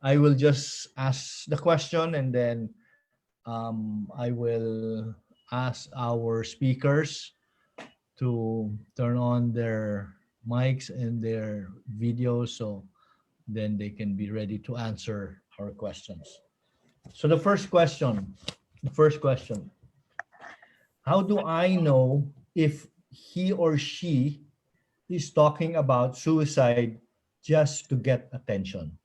Speaker 1: I will just ask the question, and then I will ask our speakers to turn on their mics and their videos, so then they can be ready to answer our questions. So the first question, how do I know if he or she is talking about suicide just to get attention?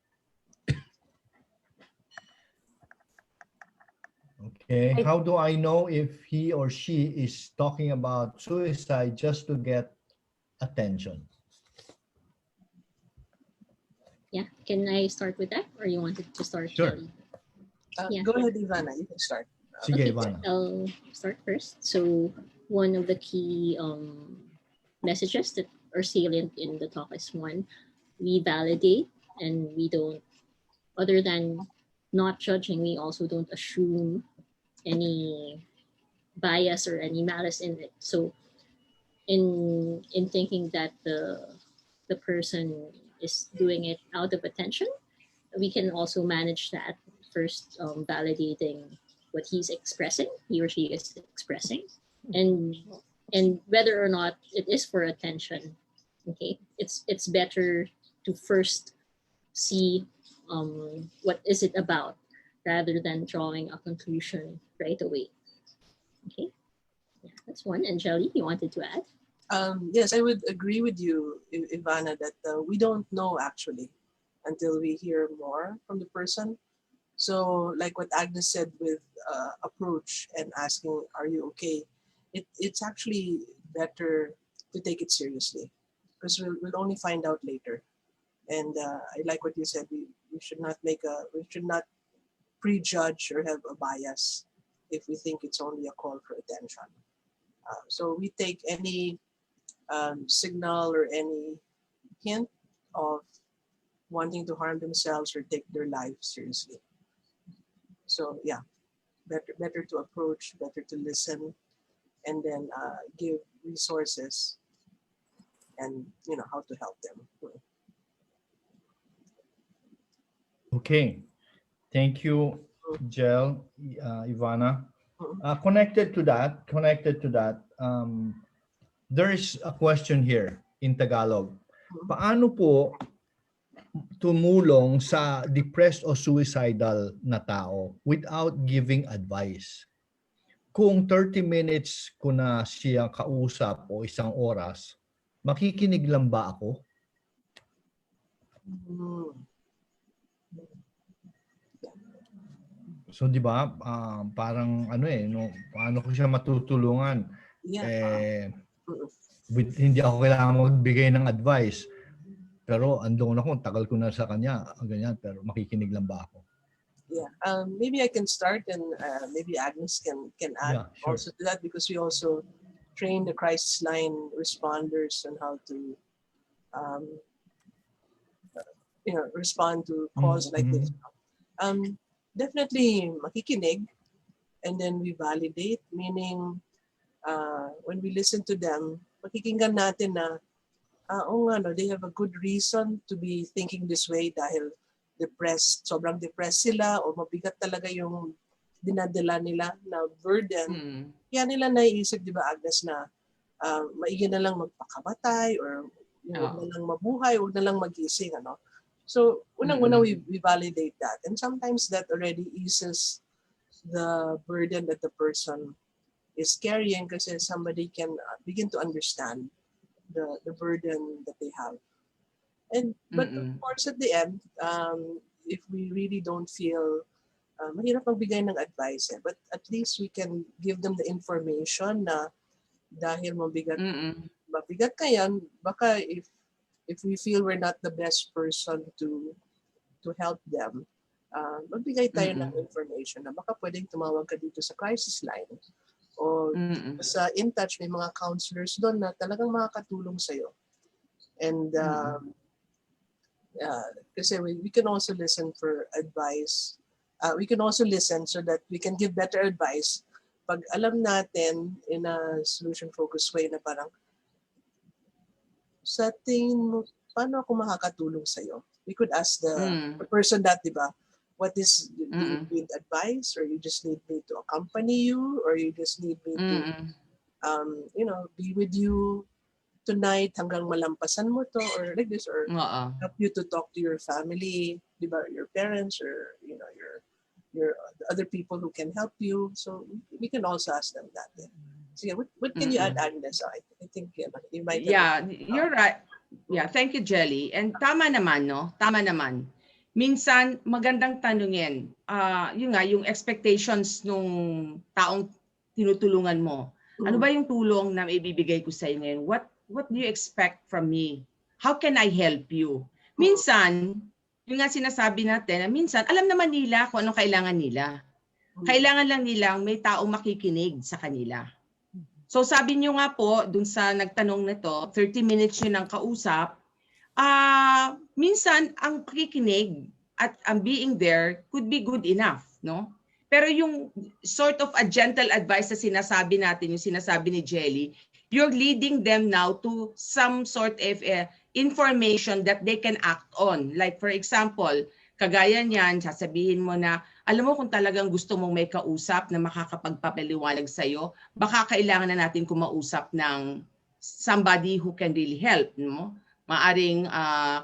Speaker 1: Okay,
Speaker 3: I,
Speaker 1: how do I know if he or she is talking about suicide just to get attention?
Speaker 5: Yeah, can I start with that, or you wanted to start,
Speaker 1: Sure.
Speaker 5: Kelly? Yeah.
Speaker 2: Go ahead, Ivana. You can start.
Speaker 1: Sige,
Speaker 5: Okay,
Speaker 1: Ivana.
Speaker 5: I'll start first. So one of the key messages that are salient in the talk is one, we validate, and we don't, other than not judging, we also don't assume any bias or any malice in it. So in thinking that the person is doing it out of attention, we can also manage that first, validating what he or she is expressing, and whether or not it is for attention. Okay, it's better to first see what is it about, rather than drawing a conclusion right away. Okay, yeah, that's one. And Jelly, you wanted to add?
Speaker 2: Yes, I would agree with you, Ivana, that we don't know actually until we hear more from the person. So, like what Agnes said with approach and asking, "Are you okay?" It's actually better to take it seriously, because we'll only find out later. And I like what you said. We should not prejudge or have a bias if we think it's only a call for attention. So we take any signal or any hint of wanting to harm themselves or take their life seriously. So yeah, better to approach, better to listen, and then give resources and how to help them.
Speaker 1: Okay. Thank you, Jel, Ivana. Connected to that, there is a question here in Tagalog. Paano po tumulong sa depressed o suicidal na tao without giving advice? Kung 30 minutes ko na siya kausap o isang oras, makikinig lang ba ako? So 'di ba, parang paano ko siya matutulungan? Hindi ako kailangan magbigay ng advice. Pero andun ako, tagal ko na sa kanya, ganyan, pero makikinig lang ba ako?
Speaker 2: Yeah, maybe I can start and maybe Agnes can add also to that, because we also train the crisis line responders on how to respond to calls like this. Definitely makikinig, and then we validate, meaning when we listen to them, pakikinggan natin na they have a good reason to be thinking this way dahil sobrang depressed sila o mabigat talaga yung dinadala nila na burden. Kaya nila naiisip, di ba Agnes, na maigi na lang magpakamatay or huwag na lang mabuhay, huwag na lang magising. So unang-una we validate that, and sometimes that already eases the burden that the person is carrying kasi somebody can begin to understand the burden that they have. But of course, at the end, if we really don't feel, mahirap magbigay ng advice, but at least we can give them the information na dahil mabigat ka yan, baka if we feel we're not the best person to help them, magbigay tayo ng information na baka pwedeng tumawag ka dito sa crisis line. O sa In Touch, may mga counselors doon na talagang makakatulong sa'yo. And kasi we can also listen for advice. We can also listen so that we can give better advice pag alam natin in a solution-focused way na parang sa tingin mo, paano ako makakatulong sa'yo? We could ask the person that, di ba, what is, do you need advice, or you just need me to accompany you, or you just need me to, be with you tonight hanggang malampasan mo to, or like this, or help you to talk to your family, di ba, your parents, or your other people who can help you. So we can also ask them that. So yeah, what can you add, Agnes? I think you might.
Speaker 4: Yeah, you're right. Yeah, thank you, Jelly. And tama naman, no? Tama naman. Minsan, magandang tanungin, yung expectations nung taong tinutulungan mo. Ano ba yung tulong na ibibigay ko sa iyo ngayon? What do you expect from me? How can I help you? Minsan, yung nga sinasabi natin, minsan, alam naman nila kung anong kailangan nila. Kailangan lang nilang may taong makikinig sa kanila. So sabi niyo nga po, dun sa nagtanong nito, 30 minutes yun ang kausap, minsan ang pakikinig at ang being there could be good enough, no? Pero yung sort of a gentle advice na sinasabi natin, yung sinasabi ni Jelly, you're leading them now to some sort of information that they can act on. Like for example, kagaya niyan, sasabihin mo na, alam mo kung talagang gusto mong may kausap na makakapagpapaliwanag sa'yo, baka kailangan na natin kumausap ng somebody who can really help, no? Maaring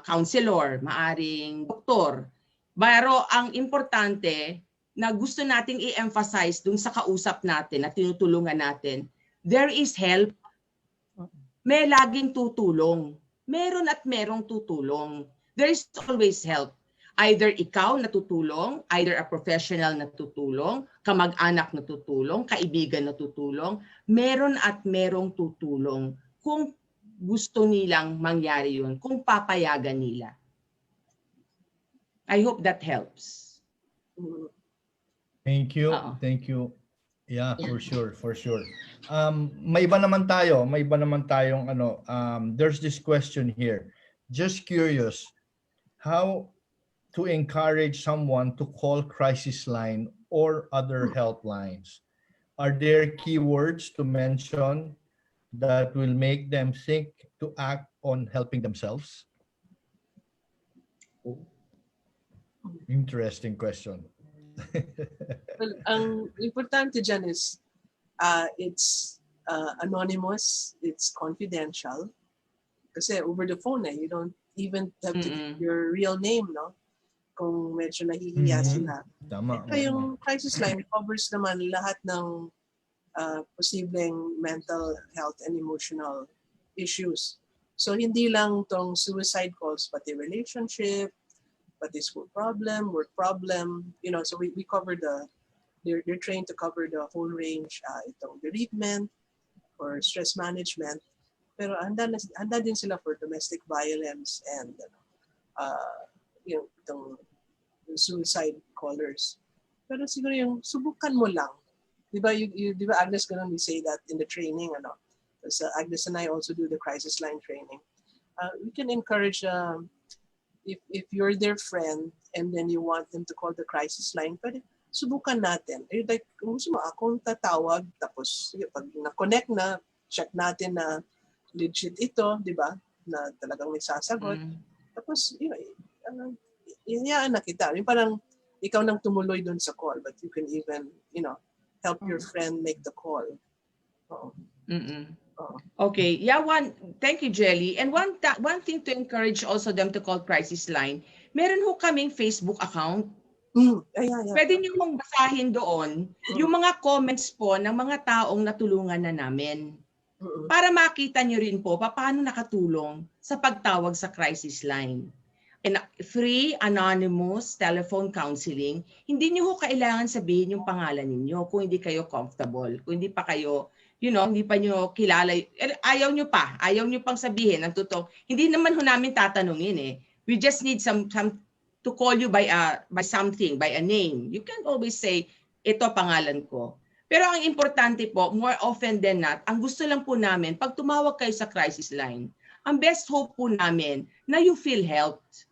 Speaker 4: counselor, maaring doktor. Pero ang importante na gusto nating i-emphasize dun sa kausap natin at tinutulungan natin, there is help. May laging tutulong. Meron at merong tutulong. There is always help. Either ikaw na tutulong, either a professional na tutulong, kamag-anak na tutulong, kaibigan na tutulong, meron at merong tutulong kung gusto nilang mangyari yun, kung papayagan nila. I hope that helps.
Speaker 2: Mm.
Speaker 1: Thank you.
Speaker 4: Oo.
Speaker 1: Thank you. Yeah,
Speaker 5: Yeah.
Speaker 1: for sure, for sure. May iba naman tayong ano, there's this question here. Just curious, how to encourage someone to call crisis line or other helplines? Are there keywords to mention that will make them think to act on helping themselves? Interesting question.
Speaker 2: Well, ang importante dyan is it's anonymous, it's confidential. Kasi over the phone you don't even have to give your real name, no? Kung medyo nahihiya sila.
Speaker 1: Tama.
Speaker 2: Ito yung crisis line covers naman lahat ng posibleng mental health and emotional issues. So hindi lang tong suicide calls, pati relationship, pati school problem, work problem, so we cover they're trained to cover the whole range, itong bereavement or stress management. Pero handa din sila for domestic violence and itong suicide callers. Pero siguro yung subukan mo lang. Di ba, di ba Agnes, ganun, we say that in the training, ano? Because Agnes and I also do the crisis line training. We can encourage, if you're their friend and then you want them to call the crisis line, pwede, subukan natin. Like, kung gusto mo, akong tatawag, tapos pag na-connect na, check natin na legit ito, di ba? Na talagang may sasagot. Tapos, inayaan na kita. Yung parang, ikaw nang tumuloy dun sa call, but you can even, help your friend make the call.
Speaker 4: Okay. Yeah, thank you, Jelly. And one thing to encourage also them to call crisis line, meron ho kaming Facebook account.
Speaker 2: Yeah.
Speaker 4: Pwede niyo mong basahin doon yung mga comments po ng mga taong natulungan na namin. Para makita niyo rin po paano nakatulong sa pagtawag sa crisis line. And free, anonymous telephone counseling, hindi niyo ho kailangan sabihin yung pangalan ninyo kung hindi kayo comfortable, kung hindi pa kayo, hindi pa niyo kilala, ayaw niyo pang sabihin ang totoo. Hindi naman ho namin tatanungin eh. We just need some to call you by something, by a name. You can always say, ito pangalan ko. Pero ang importante po, more often than not, ang gusto lang po namin, pag tumawag kayo sa crisis line, ang best hope po namin na you feel helped.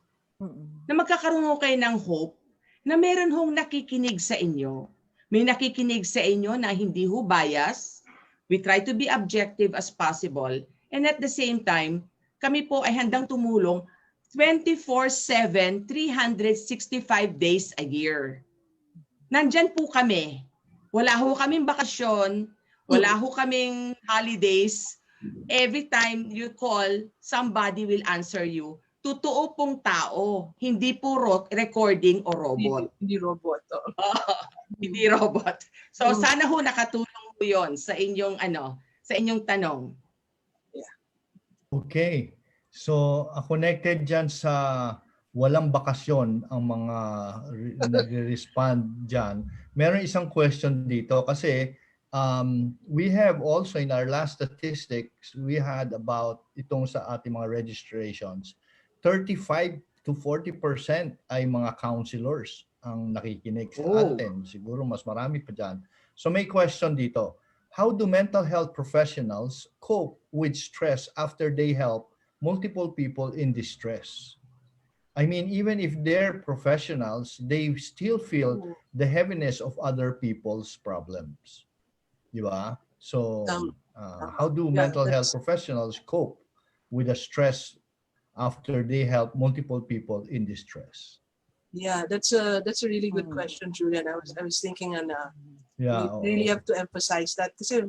Speaker 4: Na magkakaroon ho kayo ng hope na meron hong nakikinig sa inyo. May nakikinig sa inyo na hindi ho bias. We try to be objective as possible. And at the same time, kami po ay handang tumulong 24/7, 365 days a year. Nandyan po kami. Wala ho kaming bakasyon, wala ho kaming holidays. Every time you call, somebody will answer you. Totoo pong tao, hindi po recording o robot.
Speaker 2: Hindi robot.
Speaker 4: Hindi robot. So sana ho nakatulong po 'yon sa inyong sa inyong tanong.
Speaker 2: Yeah.
Speaker 1: Okay. So, connected dyan sa walang bakasyon ang mga nagre-respond dyan. Meron isang question dito kasi we have also in our last statistics, we had about itong sa ating mga registrations, 35 to 40% ay mga counselors ang nakikinig sa atin. Siguro mas marami pa dyan. So may question dito. How do mental health professionals cope with stress after they help multiple people in distress? I mean, even if they're professionals, they still feel the heaviness of other people's problems. Di ba? So, how do mental health professionals cope with the stress after they help multiple people in distress?
Speaker 2: Yeah, that's a really good question, Julian. I was thinking we really have to emphasize that kasi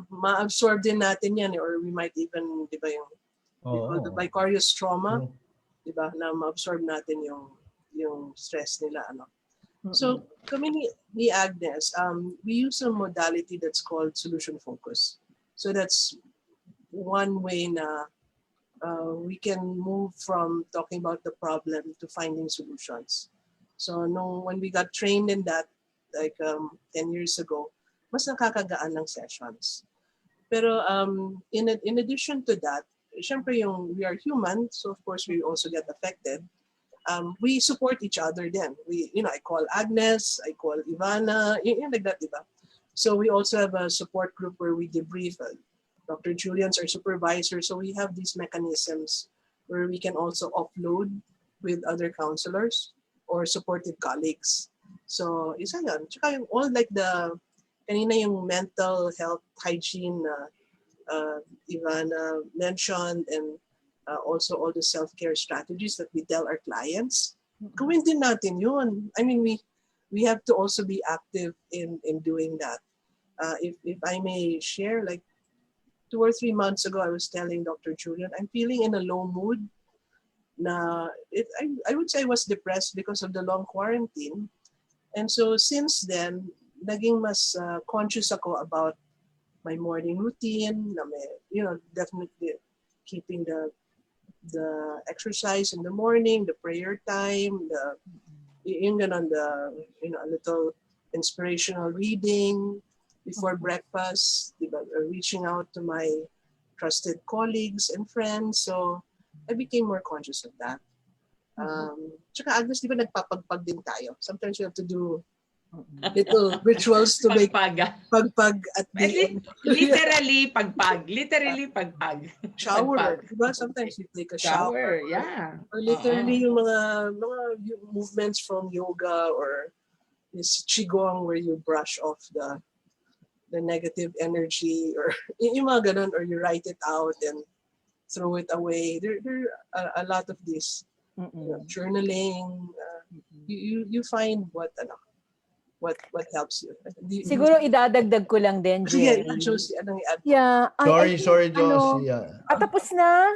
Speaker 2: ma-absorb din natin yan or we might even, di ba, the vicarious trauma, di ba, na ma-absorb natin yung stress nila, So, kami ni Agnes, we use a modality that's called solution focus. So that's one way na we can move from talking about the problem to finding solutions. So when we got trained in that, like 10 years ago, mas nakakagaan ng sessions. Pero in addition to that, syempre we are human, so of course we also get affected. we support each other then. I call Agnes, I call Ivana, like that, diba? So we also have a support group where we debrief. Dr. Julian's our supervisor, so we have these mechanisms where we can also offload with other counselors or supportive colleagues. So isa yan. Tsaka yung all like kanina yung mental health hygiene Ivana mentioned, and also all the self-care strategies that we tell our clients. Gawin din natin yun. I mean, we have to also be active in doing that. If I may share, like 2 or 3 months ago, I was telling Dr. Julian, I'm feeling in a low mood. I would say I was depressed because of the long quarantine. And so since then, naging mas conscious ako about my morning routine. Definitely keeping the exercise in the morning, the prayer time, a little inspirational reading before breakfast, reaching out to my trusted colleagues and friends. So I became more conscious of that. Tsaka Agnes, di ba nagpapagpag din tayo? Sometimes you have to do little rituals to make pagpag at the end.
Speaker 4: Literally pagpag. Literally pagpag.
Speaker 2: Shower. Diba? Sometimes you take a shower.
Speaker 4: Yeah.
Speaker 2: Or literally yung mga movements from yoga or this qigong where you brush off the negative energy, or yung mga ganun, or you write it out and throw it away. There are a lot of this journaling. You find what helps you.
Speaker 3: Siguro idadagdag ko lang din,
Speaker 2: Sige,
Speaker 3: Jerry.
Speaker 2: Josie, anong i-add?
Speaker 3: Yeah.
Speaker 1: Sorry, Josie.
Speaker 3: Tapos na?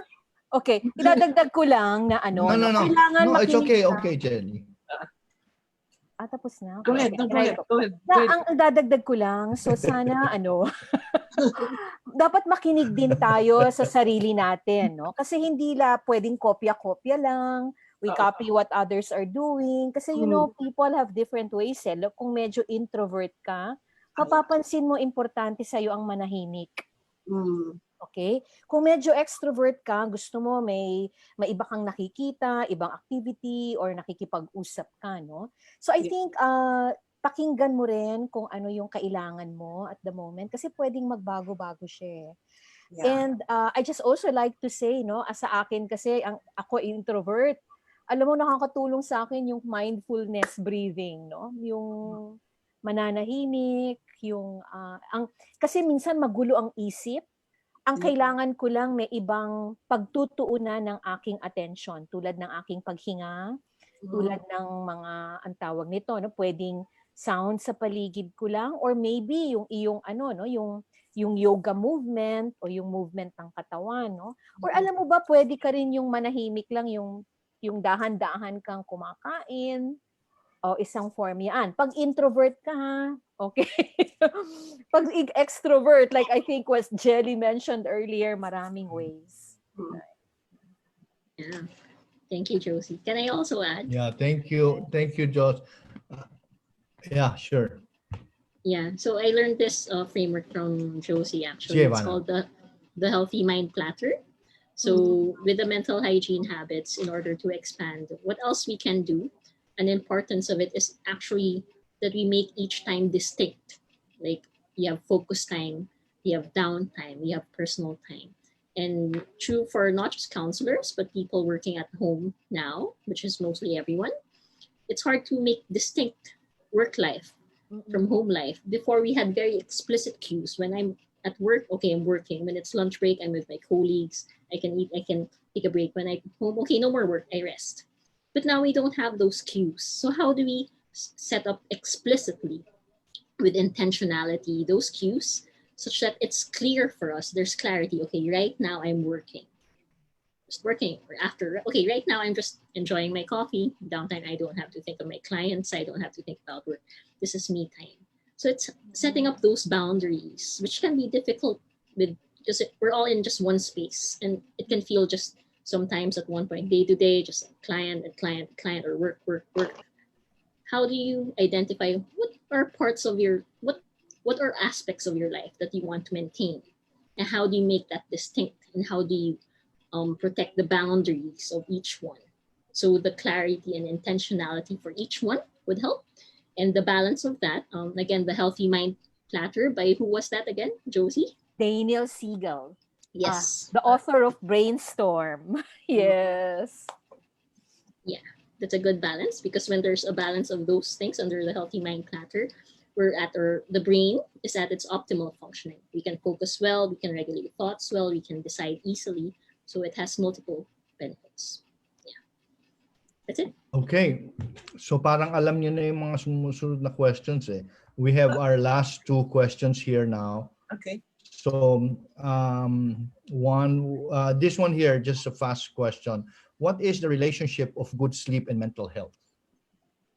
Speaker 3: Okay. Idadagdag ko lang na
Speaker 1: No.
Speaker 3: kailangan
Speaker 1: No, it's okay.
Speaker 3: makinig ka.
Speaker 1: Okay, Jenny.
Speaker 3: Tapos na?
Speaker 2: Go ahead. Go ahead.
Speaker 3: Ang dadagdag ko lang, so sana dapat makinig din tayo sa sarili natin, no? Kasi hindi pwedeng kopya-kopya lang. We copy what others are doing. Kasi people have different ways. Kung medyo introvert ka, mapapansin mo importante sa'yo ang manahimik. Okay? Kung medyo extrovert ka, gusto mo may iba kang nakikita, ibang activity, or nakikipag-usap ka, no? So I think pakinggan mo rin kung ano yung kailangan mo at the moment kasi pwedeng magbago-bago siya. Yeah. And I just also like to say, no, sa akin kasi ako introvert, alam mo nakakatulong sa akin yung mindfulness breathing, no? Yung mananahimik, yung kasi minsan magulo ang isip. Ang kailangan ko lang may ibang pagtutuunan ng aking attention, tulad ng aking paghinga, tulad ng mga ang tawag nito, no, pwedeng sound sa paligid ko lang, or maybe yung iyong yung yoga movement o yung movement ng katawan, no? Or alam mo ba, pwede ka rin yung manahimik lang, yung dahan-dahan kang kumakain, o isang form yan. Pag introvert ka, ha? Okay. Pag extrovert, like I think was Jelly mentioned earlier, maraming ways.
Speaker 5: Yeah. Thank you, Josie. Can I also add?
Speaker 1: Yeah, thank you. Thank you, Joss. Yeah, sure.
Speaker 5: Yeah, so I learned this framework from Josie, actually. It's called the Healthy Mind Platter. So with the mental hygiene habits, in order to expand what else we can do, an importance of it is actually that we make each time distinct. Like you have focus time, you have downtime, you have personal time. And true for not just counselors, but people working at home now, which is mostly everyone, it's hard to make distinct work life from home life. Before, we had very explicit cues. When I'm at work, okay, I'm working. When it's lunch break, I'm with my colleagues. I can eat, I can take a break. When I'm home, okay, no more work, I rest. But now we don't have those cues. So how do we set up explicitly with intentionality those cues such that it's clear for us? There's clarity. Okay, right now I'm working. Just working. Or after, okay, right now I'm just enjoying my coffee. Downtime, I don't have to think of my clients. I don't have to think about work. This is me time. So it's setting up those boundaries, which can be difficult with just we're all in just one space, and it can feel just sometimes at one point, day to day, just client and client, client, or work. How do you identify what are parts of your what are aspects of your life that you want to maintain, and how do you make that distinct, and how do you protect the boundaries of each one? So the clarity and intentionality for each one would help. And the balance of that, again, the healthy mind platter by who was that again? Josie?
Speaker 3: Daniel Siegel,
Speaker 5: Yes.
Speaker 3: the author of Brainstorm.
Speaker 2: Mm.
Speaker 3: Yes.
Speaker 5: Yeah, that's a good balance because when there's a balance of those things under the healthy mind platter, the brain is at its optimal functioning. We can focus well, we can regulate thoughts well, we can decide easily. So it has multiple benefits. Yeah, that's it.
Speaker 1: Okay. So parang alam niyo na yung mga sumusunod na questions eh. We have our last two questions here now.
Speaker 2: Okay.
Speaker 1: So this one here, just a fast question. What is the relationship of good sleep and mental health?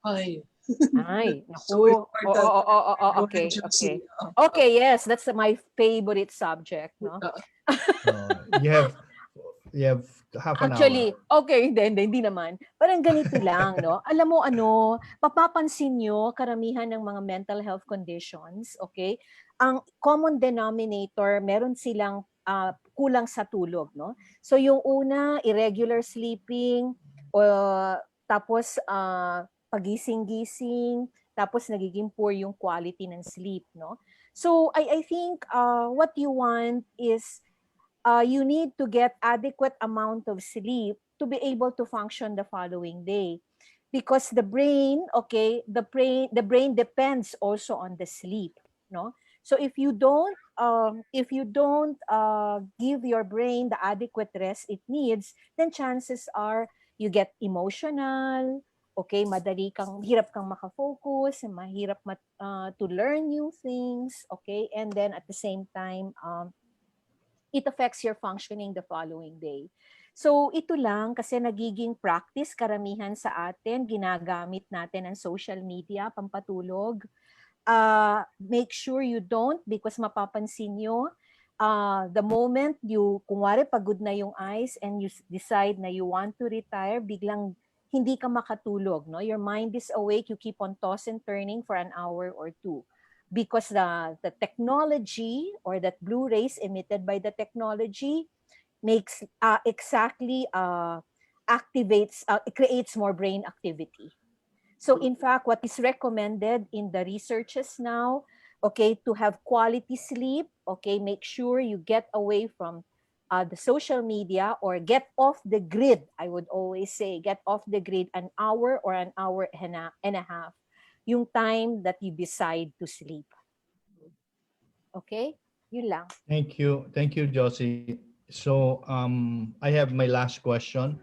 Speaker 2: Ay,
Speaker 3: Ay,
Speaker 2: so
Speaker 3: naku.
Speaker 2: important. Go
Speaker 3: Okay,
Speaker 2: ahead,
Speaker 3: okay.
Speaker 2: Josie.
Speaker 3: Okay, yes, that's my favorite subject, no?
Speaker 1: You have half an hour.
Speaker 3: Actually, okay, hindi naman. Parang ganito lang, no? Alam mo ano, papapansin nyo, karamihan ng mga mental health conditions, okay? Ang common denominator, meron silang kulang sa tulog, no? So yung una, irregular sleeping, o tapos pagising-gising, tapos nagiging poor yung quality ng sleep, no? So I think what you want is you need to get adequate amount of sleep to be able to function the following day, because the brain, okay, the brain depends also on the sleep, no? So if you don't give your brain the adequate rest it needs, then chances are you get emotional, okay, hirap kang makafocus, mahirap to learn new things, okay, and then at the same time it affects your functioning the following day. So ito lang kasi nagiging practice karamihan sa atin, ginagamit natin ang social media pampatulog. Make sure you don't, because mapapansin nyo, the moment kung wari pagod na yung eyes and you decide na you want to retire, biglang hindi ka makatulog, no? Your mind is awake, you keep on toss and turning for an hour or two because the technology or that blue rays emitted by the technology makes exactly activates it creates more brain activity. So in fact, what is recommended in the researches now, okay, to have quality sleep, okay, make sure you get away from the social media or get off the grid. I would always say get off the grid an hour or an hour and a half, yung time that you decide to sleep. Okay? Yun lang.
Speaker 1: Thank you, Josie. So I have my last question.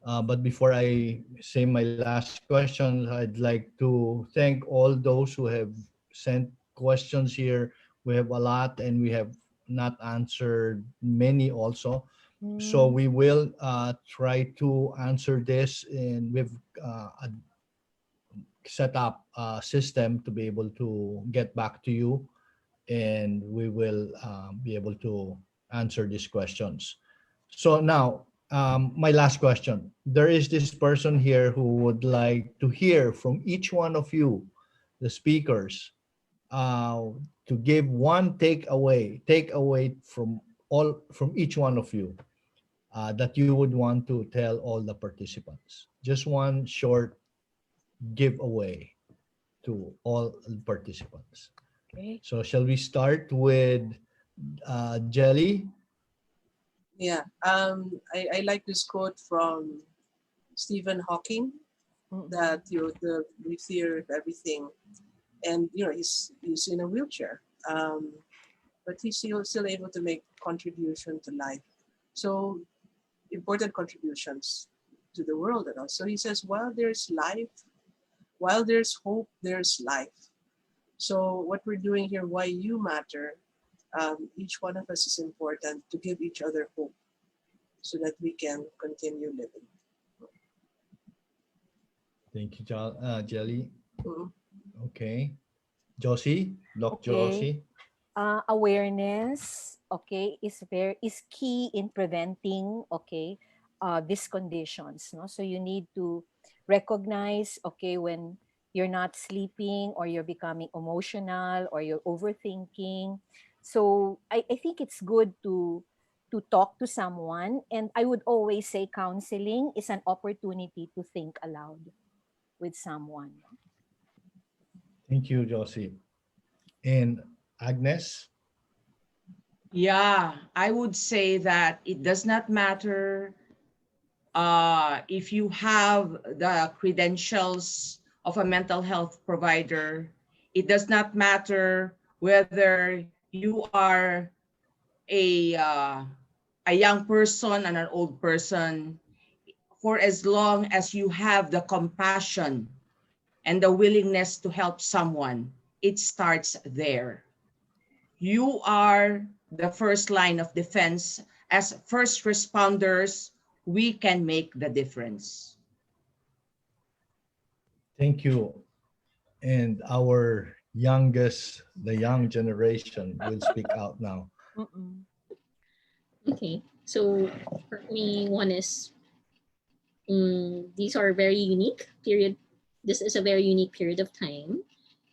Speaker 1: But before I say my last question, I'd like to thank all those who have sent questions here. We have a lot and we have not answered many also. So we will try to answer this, and we've set up a system to be able to get back to you, and we will be able to answer these questions. So now, my last question. There is this person here who would like to hear from each one of you, the speakers, uh, to give one takeaway from each one of you that you would want to tell all the participants. Just one short giveaway to all participants.
Speaker 3: Okay.
Speaker 1: So shall we start with Jelly?
Speaker 2: Yeah. I like this quote from Stephen Hawking that the fear of everything, and he's in a wheelchair, but he's still able to make contribution to life. So important contributions to the world and all. So he says, while there's life, while there's hope, there's life. So what we're doing here, why you matter, each one of us is important to give each other hope so that we can continue living.
Speaker 1: Thank you, Jelly.
Speaker 2: Mhm.
Speaker 1: Okay. Josie? Doc
Speaker 3: Okay.
Speaker 1: Josie?
Speaker 3: Awareness, okay, is key in preventing, okay, these conditions, no? So you need to recognize, okay, when you're not sleeping or you're becoming emotional or you're overthinking. So I think it's good to to talk to someone. And I would always say counseling is an opportunity to think aloud with someone.
Speaker 1: Thank you, Josie. And Agnes?
Speaker 4: Yeah, I would say that it does not matter if you have the credentials of a mental health provider. It does not matter whether you are a uh, a young person and an old person. For as long as you have the compassion and the willingness to help someone, it starts there. You are the first line of defense. As first responders, we can make the difference.
Speaker 1: Thank you. And our youngest, the young generation will speak out now.
Speaker 3: Mm-mm.
Speaker 5: Okay, so for me, one is these are very unique period. This is a very unique period of time,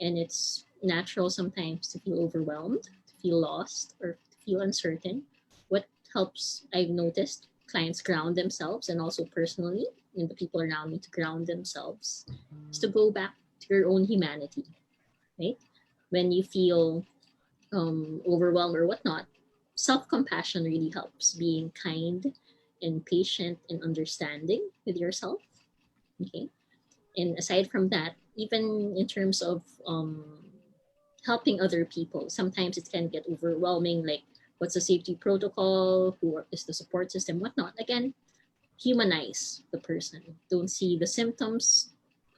Speaker 5: and it's natural sometimes to feel overwhelmed, to feel lost, or to feel uncertain. What helps, I've noticed, clients ground themselves, and also personally, and the people around me to ground themselves, is to go back to your own humanity, right? When you feel overwhelmed or whatnot, self compassion really helps. Being kind and patient and understanding with yourself. Okay. And aside from that, even in terms of helping other people, sometimes it can get overwhelming. Like, what's the safety protocol? Who is the support system? Whatnot. Again, humanize the person. Don't see the symptoms.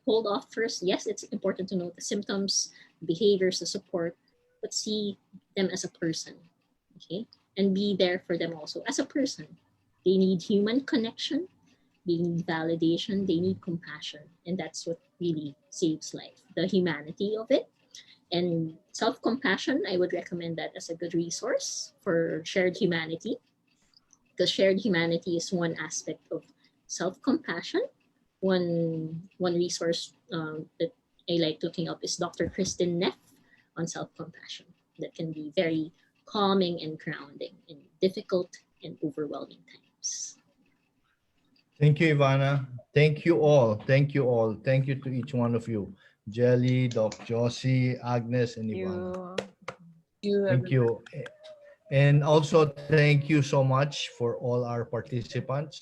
Speaker 5: Hold off first. Yes, it's important to know the symptoms, behaviors, the support, but see them as a person. Okay. And be there for them also as a person. They need human connection, they need validation, they need compassion. And that's what really saves life, the humanity of it. And self compassion, I would recommend that as a good resource for shared humanity, because shared humanity is one aspect of self compassion. One resource that I like looking up is Dr. Kristen Neff on self compassion. That can be very calming and grounding in difficult and overwhelming times.
Speaker 1: Thank you, Ivana. Thank you all. Thank you all. Thank you to each one of you. Jelly, Doc Josie, Agnes, and Ivana.
Speaker 3: You.
Speaker 2: You,
Speaker 1: Thank
Speaker 2: everyone.
Speaker 1: you. And also thank you so much for all our participants